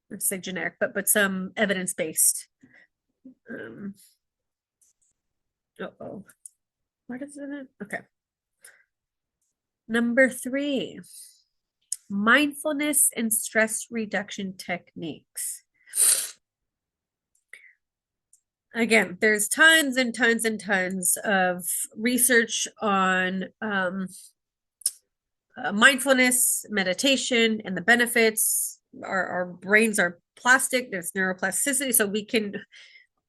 [SPEAKER 1] let's say generic, but some evidence-based. What is it? Okay. Number 3, mindfulness and stress reduction techniques. Again, there's tons and tons and tons of research on mindfulness, meditation, and the benefits. Our brains are plastic. There's neuroplasticity, so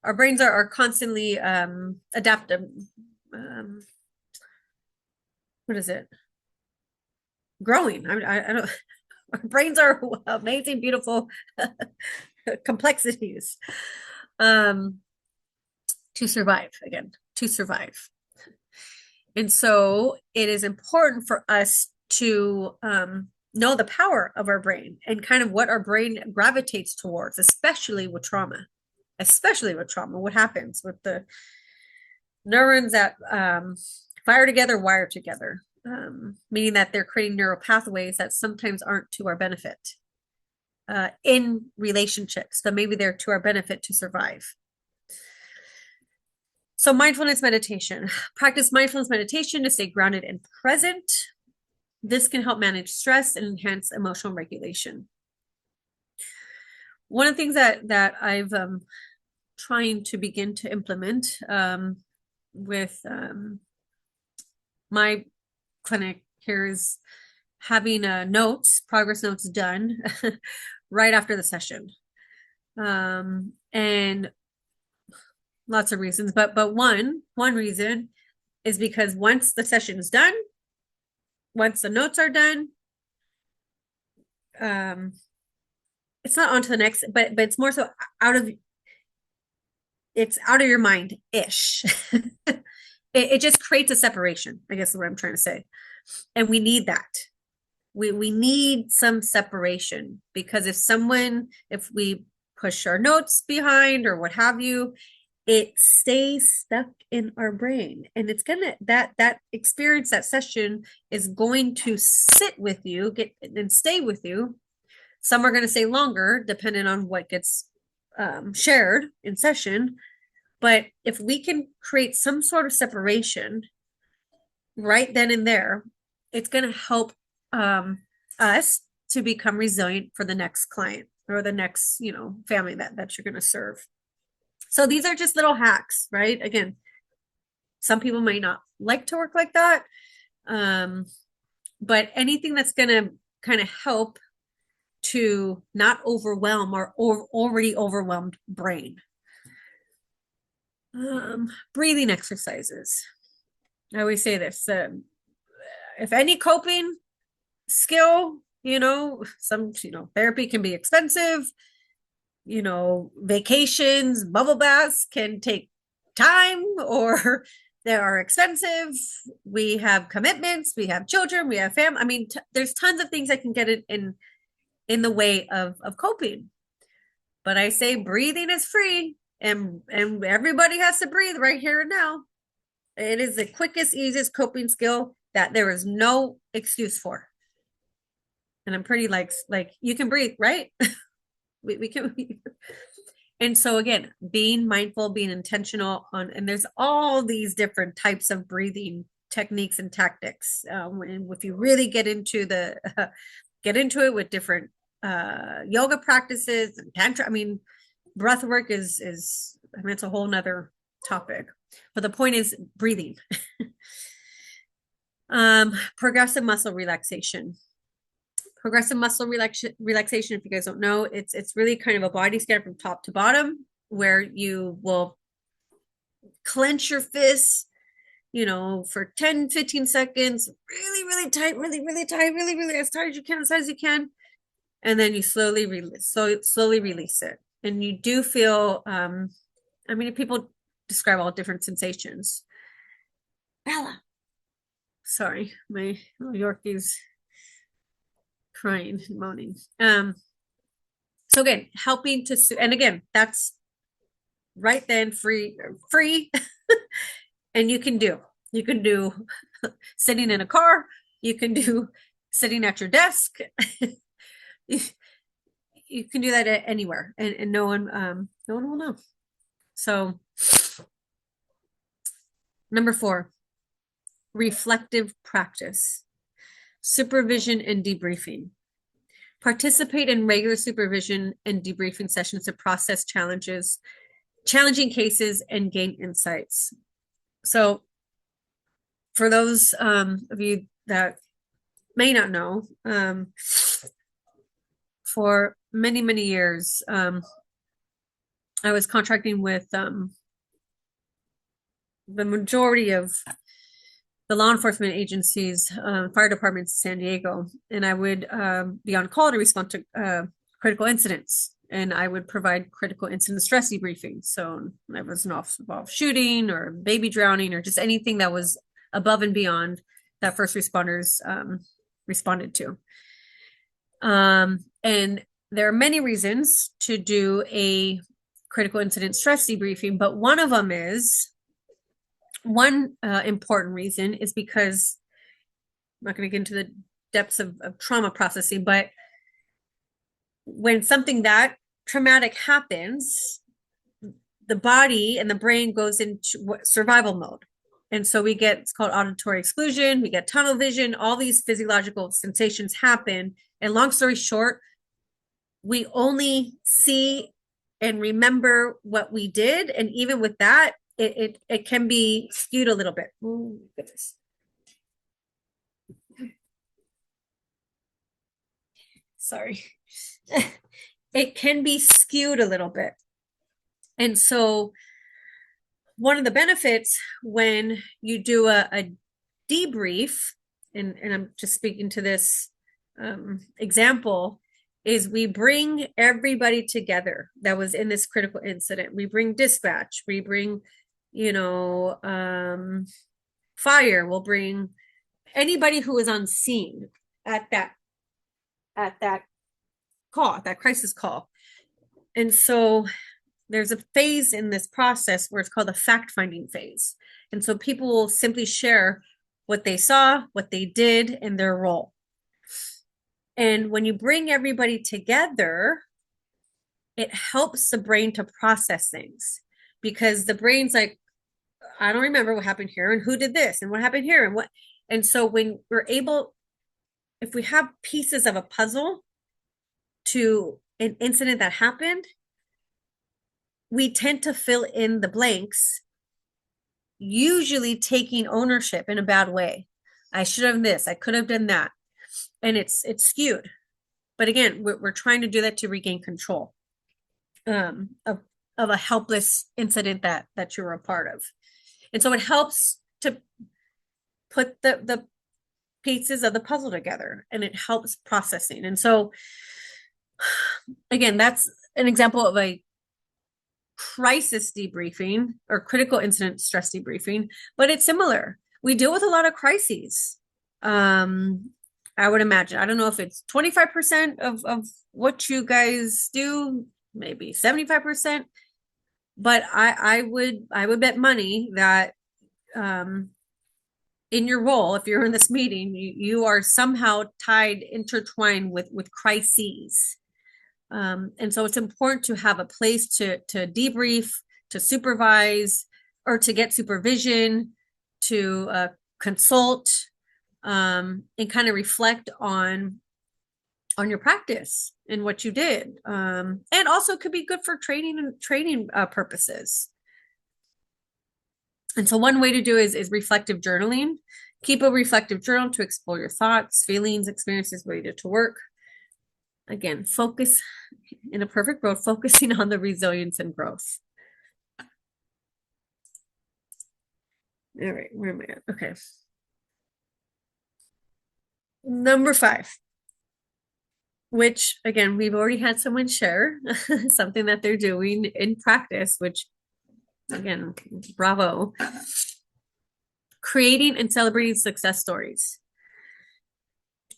[SPEAKER 1] our brains are constantly adaptive. What is it? Growing. I don't. Our brains are amazing, beautiful complexities. To survive, to survive. And so it is important for us to know the power of our brain and kind of what our brain gravitates towards, especially with trauma. What happens with the neurons that fire together, wire together, meaning that they're creating neural pathways that sometimes aren't to our benefit in relationships. So maybe they're to our benefit to survive. So mindfulness meditation. Practice mindfulness meditation to stay grounded and present. This can help manage stress and enhance emotional regulation. One of the things that I've trying to begin to implement with my clinic here is having progress notes done right after the session. And lots of reasons, but one reason is because once the session is done, once the notes are done, it's not on to the next, but it's more so it's out of your mind-ish. It just creates a separation, I guess is what I'm trying to say. And we need that. We need some separation, because if we push our notes behind or what have you, it stays stuck in our brain, and it's gonna that experience, that session is going to sit with you, and stay with you. Some are going to stay longer depending on what gets shared in session. But if we can create some sort of separation right then and there, it's going to help us to become resilient for the next client or the next, family that you're going to serve. So these are just little hacks, right? Again, some people might not like to work like that. But anything that's going to kind of help to not overwhelm our already overwhelmed brain. Breathing exercises. I always say this, if any coping skill, some, therapy can be expensive, vacations, bubble baths can take time, or they are expensive. We have commitments, we have children, we have family. I mean, there's tons of things that can get in the way of coping. But I say breathing is free, and everybody has to breathe right here and now. It is the quickest, easiest coping skill that there is no excuse for. And I'm pretty like you can breathe, right? we can. And so again, being mindful, being intentional and there's all these different types of breathing techniques and tactics. And if you really get into it with different yoga practices and tantra, breath work is it's a whole nother topic, but the point is breathing. Progressive muscle relaxation. Progressive muscle relaxation, if you guys don't know, it's really kind of a body scan from top to bottom, where you will clench your fists, for 10, 15 seconds, really, really tight, really, really tight, really, really as tight as you can. And then you slowly release it. And you do feel, people describe all different sensations. Bella. Sorry, my little Yorkie's crying and moaning. So again, helping to, and again, that's right then free, and you can do sitting in a car, you can do sitting at your desk. You can do that anywhere, and no one will know. So number 4, reflective practice, supervision and debriefing. Participate in regular supervision and debriefing sessions to process challenging cases and gain insights. So for those of you that may not know, for many, many years, I was contracting with the majority of the law enforcement agencies, fire departments in San Diego, and I would be on call to respond to critical incidents, and I would provide critical incident stress debriefing. So I was involved shooting or baby drowning or just anything that was above and beyond that first responders responded to. And there are many reasons to do a critical incident stress debriefing, but one of them is, one important reason is because, I'm not going to get into the depths of trauma processing, but when something that traumatic happens, the body and the brain goes into survival mode. And so we get, it's called auditory exclusion, we get tunnel vision, all these physiological sensations happen. And long story short, we only see and remember what we did. And even with that, it can be skewed a little bit. Oh, goodness. Sorry. It can be skewed a little bit. And so one of the benefits when you do a debrief, and I'm just speaking to this example, is we bring everybody together that was in this critical incident. We bring dispatch, we bring, fire, we'll bring anybody who is on scene at that call, at that crisis call. And so there's a phase in this process where it's called the fact-finding phase. And so people will simply share what they saw, what they did, and their role. And when you bring everybody together, it helps the brain to process things, because the brain's like, I don't remember what happened here and who did this and what happened here and what. And so when we're able, if we have pieces of a puzzle to an incident that happened, we tend to fill in the blanks, usually taking ownership in a bad way. I should have this, I could have done that. And it's skewed. But again, we're trying to do that to regain control of a helpless incident that you were a part of. And so it helps to put the pieces of the puzzle together, and it helps processing. And so again, that's an example of a crisis debriefing or critical incident stress debriefing, but it's similar. We deal with a lot of crises. I would imagine, I don't know if it's 25% of what you guys do, maybe 75%, but I would bet money that in your role, if you're in this meeting, you are somehow intertwined with crises. And so it's important to have a place to debrief, to supervise, or to get supervision, to consult, and kind of reflect on your practice and what you did. And also could be good for training purposes. And so one way to do is reflective journaling. Keep a reflective journal to explore your thoughts, feelings, experiences related to work. Again, focus in a perfect world, focusing on the resilience and growth. All right, where am I at? Okay. Number 5, which again, we've already had someone share something that they're doing in practice, which again, bravo. Creating and celebrating success stories.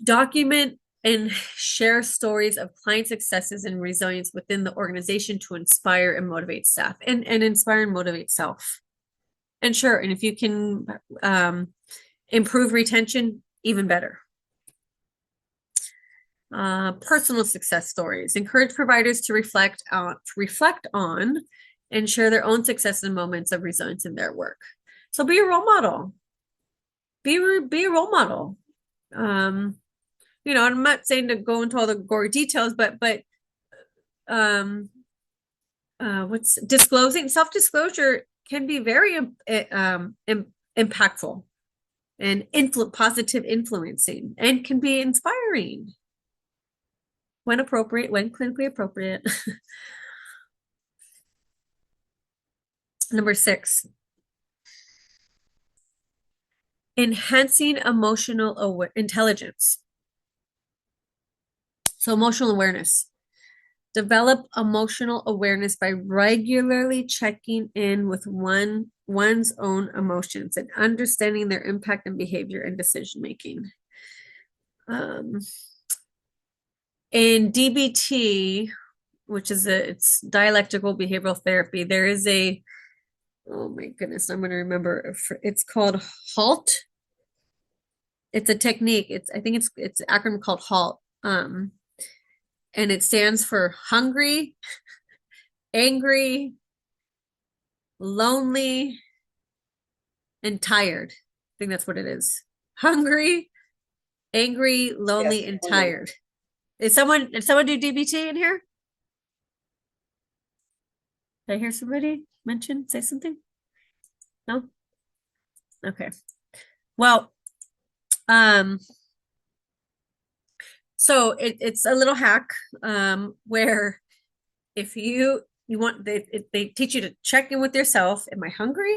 [SPEAKER 1] Document and share stories of client successes and resilience within the organization to inspire and motivate staff, and inspire and motivate self. And sure, and if you can improve retention, even better. Personal success stories. Encourage providers to reflect on and share their own successes and moments of resilience in their work. So be a role model. Be a role model. I'm not saying to go into all the gory details, but self-disclosure can be very impactful and positive influencing, and can be inspiring when appropriate, when clinically appropriate. Number 6, enhancing emotional intelligence. So emotional awareness. Develop emotional awareness by regularly checking in with one's own emotions and understanding their impact and behavior and decision making. In DBT, which is it's dialectical behavioral therapy, there is oh my goodness, I'm going to remember. It's called HALT. It's a technique. I think it's an acronym called HALT. And it stands for hungry, angry, lonely, and tired. I think that's what it is. Hungry, angry, lonely, and tired. Did someone do DBT in here? Did I hear somebody say something? No? Okay. Well, so it's a little hack where if you want, they teach you to check in with yourself. Am I hungry?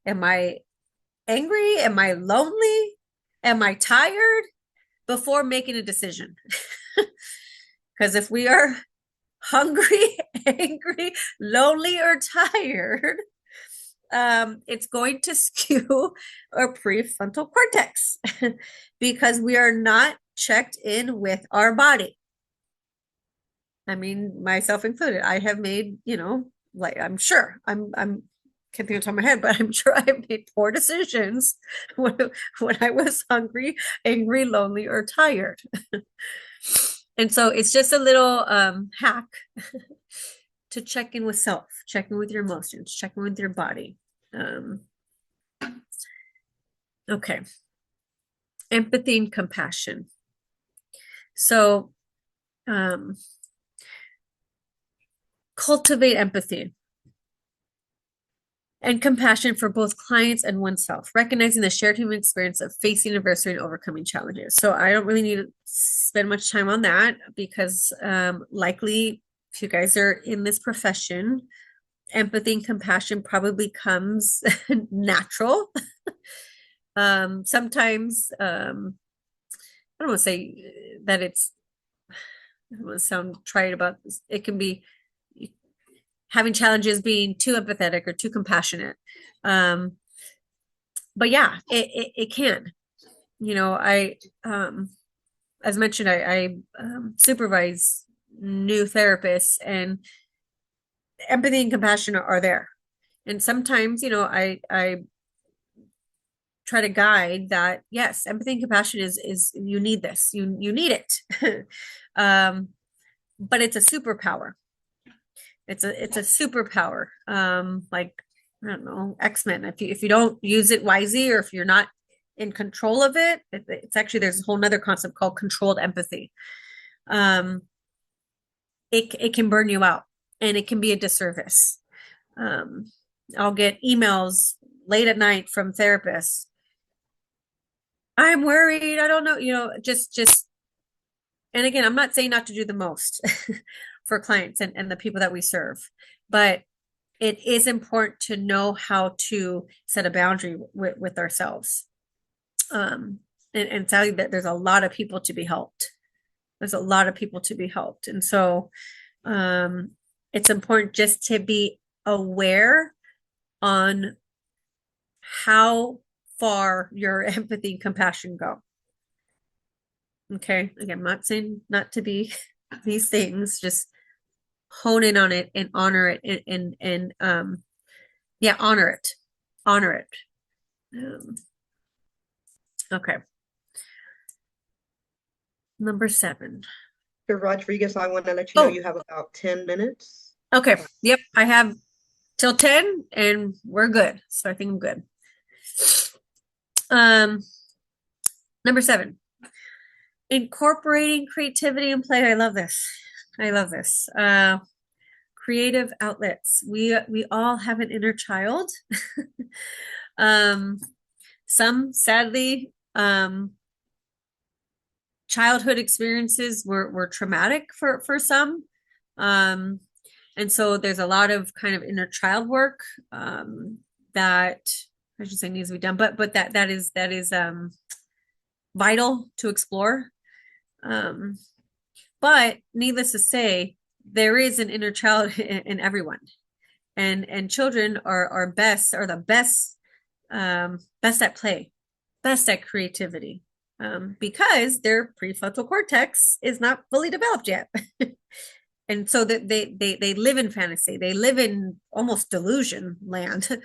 [SPEAKER 1] Am I angry? Am I lonely? Am I tired? Before making a decision. Because if we are hungry, angry, lonely, or tired, it's going to skew our prefrontal cortex because we are not checked in with our body. I mean, myself included. I have made, like I'm sure I'm can't think of the top of my head, but I'm sure I've made poor decisions when I was hungry, angry, lonely, or tired. And so it's just a little hack to check in with self, check in with your emotions, check in with your body. Okay. Empathy and compassion. So cultivate empathy and compassion for both clients and oneself, recognizing the shared human experience of facing adversity and overcoming challenges. So I don't really need to spend much time on that because likely if you guys are in this profession, empathy and compassion probably comes natural. Sometimes I don't want to say that it's, I don't want to sound trite about this. It can be having challenges being too empathetic or too compassionate. But yeah, it can, as mentioned, I supervise new therapists, and empathy and compassion are there. And sometimes, I try to guide that, yes, empathy and compassion is you need this, you need it. But it's a superpower. It's a superpower. Like, I don't know, X-Men. If you don't use it wisely, or if you're not in control of it, it's actually, there's a whole nother concept called controlled empathy. It can burn you out, and it can be a disservice. I'll get emails late at night from therapists. I'm worried. I don't know, just, and again, I'm not saying not to do the most for clients and the people that we serve, but it is important to know how to set a boundary with ourselves. And sadly, that there's a lot of people to be helped. There's a lot of people to be helped. And so it's important just to be aware on how far your empathy and compassion go. Okay. Again, I'm not saying not to be these things, just hone in on it and honor it and yeah, honor it. Okay. Number 7.
[SPEAKER 3] Dr. Rodriguez, I want to let you know
[SPEAKER 1] Oh.
[SPEAKER 3] you have about 10 minutes.
[SPEAKER 1] Okay. Yep. I have till 10 and we're good. So I think I'm good. Number 7. Incorporating creativity and play. I love this. Creative outlets. We all have an inner child. Some sadly, childhood experiences were traumatic for some. And so there's a lot of kind of inner child work that I should say needs to be done, but that is vital to explore. But needless to say, there is an inner child in everyone, and children are the best at play, best at creativity, because their prefrontal cortex is not fully developed yet. And so that they live in fantasy, they live in almost delusion land.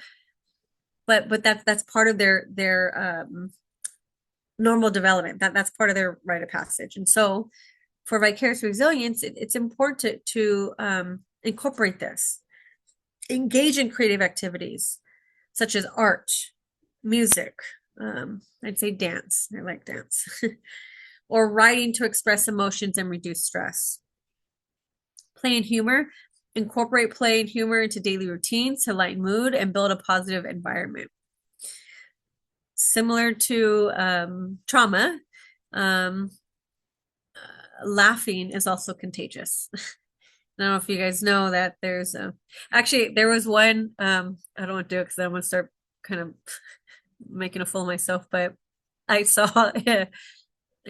[SPEAKER 1] But that's part of their normal development. That's part of their rite of passage. And so for vicarious resilience, it's important to incorporate this, engage in creative activities such as art, music, I'd say dance. I like dance. Or writing to express emotions and reduce stress. Play and humor. Incorporate play and humor into daily routines to lighten mood and build a positive environment. Similar to trauma, laughing is also contagious. I don't know if you guys know that there's actually there was one, I don't want to do it because I'm going to start kind of making a fool of myself, but I saw, I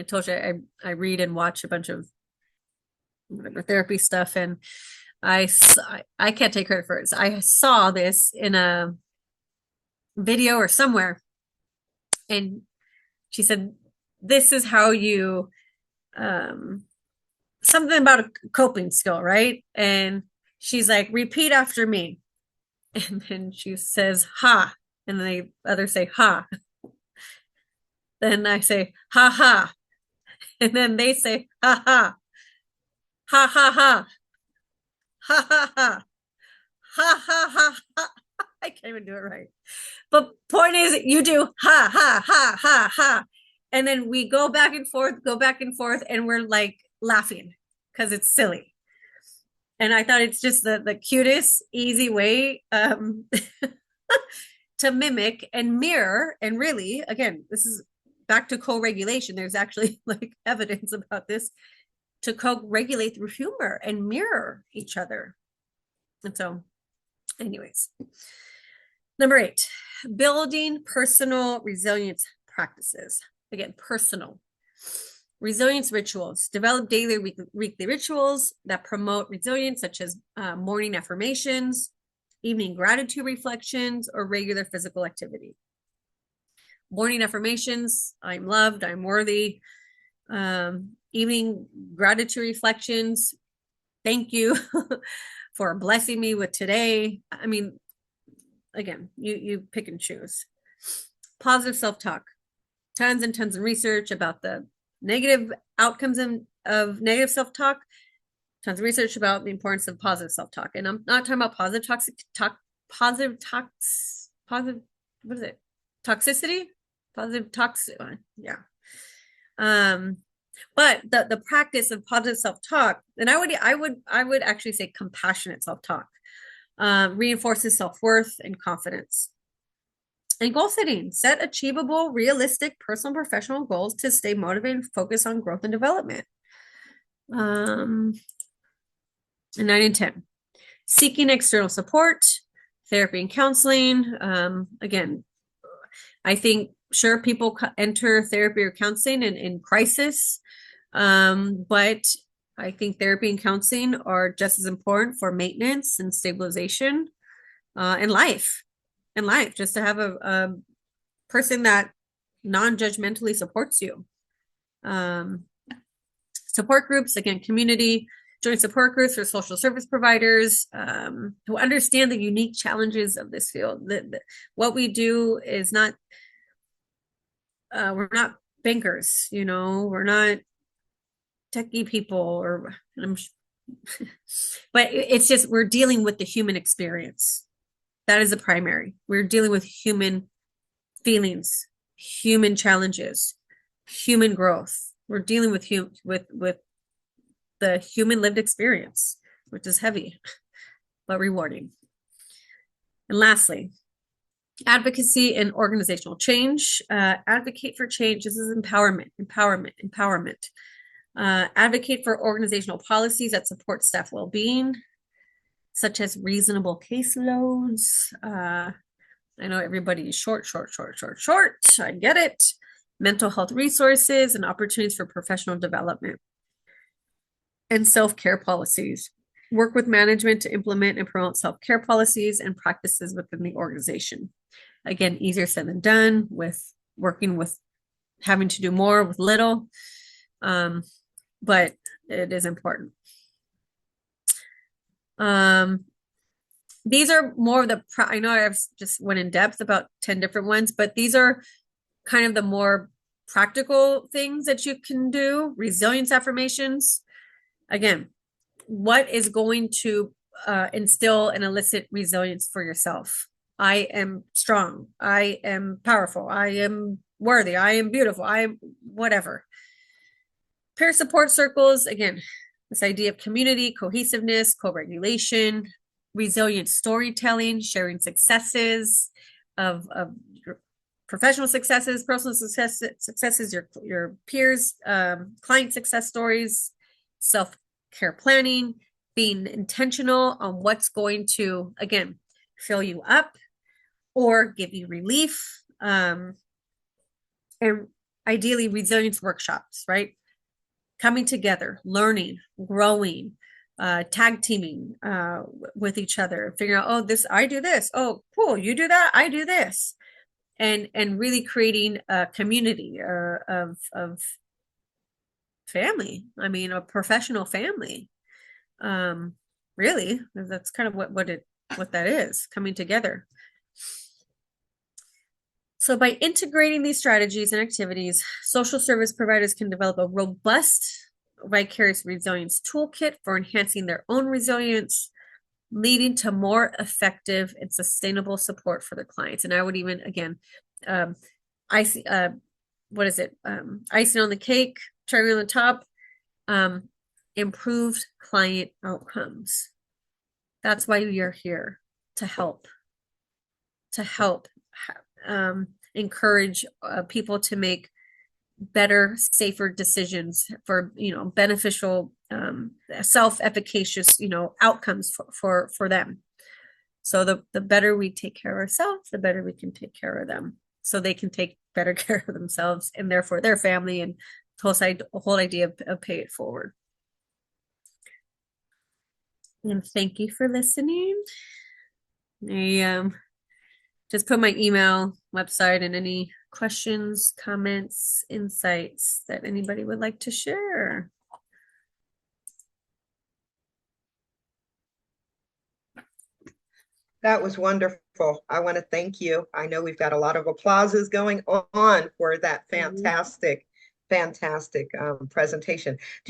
[SPEAKER 1] told you I read and watch a bunch of whatever therapy stuff, and I can't take credit for it. So I saw this in a video or somewhere, and she said, this is how you something about a coping skill, right? And she's like, repeat after me. And then she says, ha. And then the others say, ha. Then I say, ha ha. And then they say, ha ha. Ha ha ha. Ha ha ha. Ha ha ha ha. I can't even do it right. But point is, you do ha ha ha ha ha. And then we go back and forth, and we're like laughing because it's silly. And I thought it's just the cutest, easy way to mimic and mirror. And really, again, this is back to co-regulation. There's actually like evidence about this, to co-regulate through humor and mirror each other. And so, anyways, number 8, building personal resilience practices. Again, personal. Resilience rituals. Develop daily, weekly rituals that promote resilience, such as morning affirmations, evening gratitude reflections, or regular physical activity. Morning affirmations: I'm loved, I'm worthy. Evening gratitude reflections: thank you for blessing me with today. I mean, again, you pick and choose. Positive self-talk. Tons and tons of research about the negative outcomes of negative self-talk. Tons of research about the importance of positive self-talk. And I'm not talking about positive what is it? Toxicity? Positive toxic, yeah. But the practice of positive self-talk, and I would actually say compassionate self-talk, reinforces self-worth and confidence. And goal setting. Set achievable, realistic, personal and professional goals to stay motivated and focus on growth and development. And 9 and 10. Seeking external support, therapy and counseling. Again, I think, sure, people enter therapy or counseling in crisis, but I think therapy and counseling are just as important for maintenance and stabilization in life. Just to have a person that non-judgmentally supports you. Support groups, again, community, join support groups for social service providers who understand the unique challenges of this field. What we do is not, we're not bankers, we're not techie people, but it's just, we're dealing with the human experience. That is the primary. We're dealing with human feelings, human challenges, human growth. We're dealing with the human lived experience, which is heavy, but rewarding. And lastly, advocacy and organizational change. Advocate for change. This is empowerment. Advocate for organizational policies that support staff well-being, such as reasonable caseloads. I know everybody is short. I get it. Mental health resources and opportunities for professional development. And self-care policies. Work with management to implement and promote self-care policies and practices within the organization. Again, easier said than done, with working with having to do more with little, but it is important. These are more of I know I've just went in depth about 10 different ones, but these are kind of the more practical things that you can do. Resilience affirmations. Again, what is going to instill and elicit resilience for yourself? I am strong. I am powerful. I am worthy. I am beautiful. I am whatever. Peer support circles. Again, this idea of community, cohesiveness, co-regulation, resilient storytelling, sharing successes of your professional successes, personal successes, your peers, client success stories, self-care planning, being intentional on what's going to, again, fill you up or give you relief, and ideally resilience workshops, right? coming together, learning, growing, tag teaming with each other, figuring out, oh, this, I do this. Oh, cool, you do that, I do this. And really creating a community of family. I mean, a professional family. Really, that's kind of what that is, coming together. So by integrating these strategies and activities, social service providers can develop a robust vicarious resilience toolkit for enhancing their own resilience, leading to more effective and sustainable support for their clients. And I would even, again, icing on the cake, cherry on the top, improved client outcomes. That's why we are here, to help encourage people to make better, safer decisions for, beneficial, self-efficacious, outcomes for them. So the better we take care of ourselves, the better we can take care of them, so they can take better care of themselves and therefore their family, and the whole idea of pay it forward. And thank you for listening. I just put my email, website, and any questions, comments, insights that anybody would like to share.
[SPEAKER 3] That was wonderful. I want to thank you. I know we've got a lot of applauses going on for that fantastic presentation.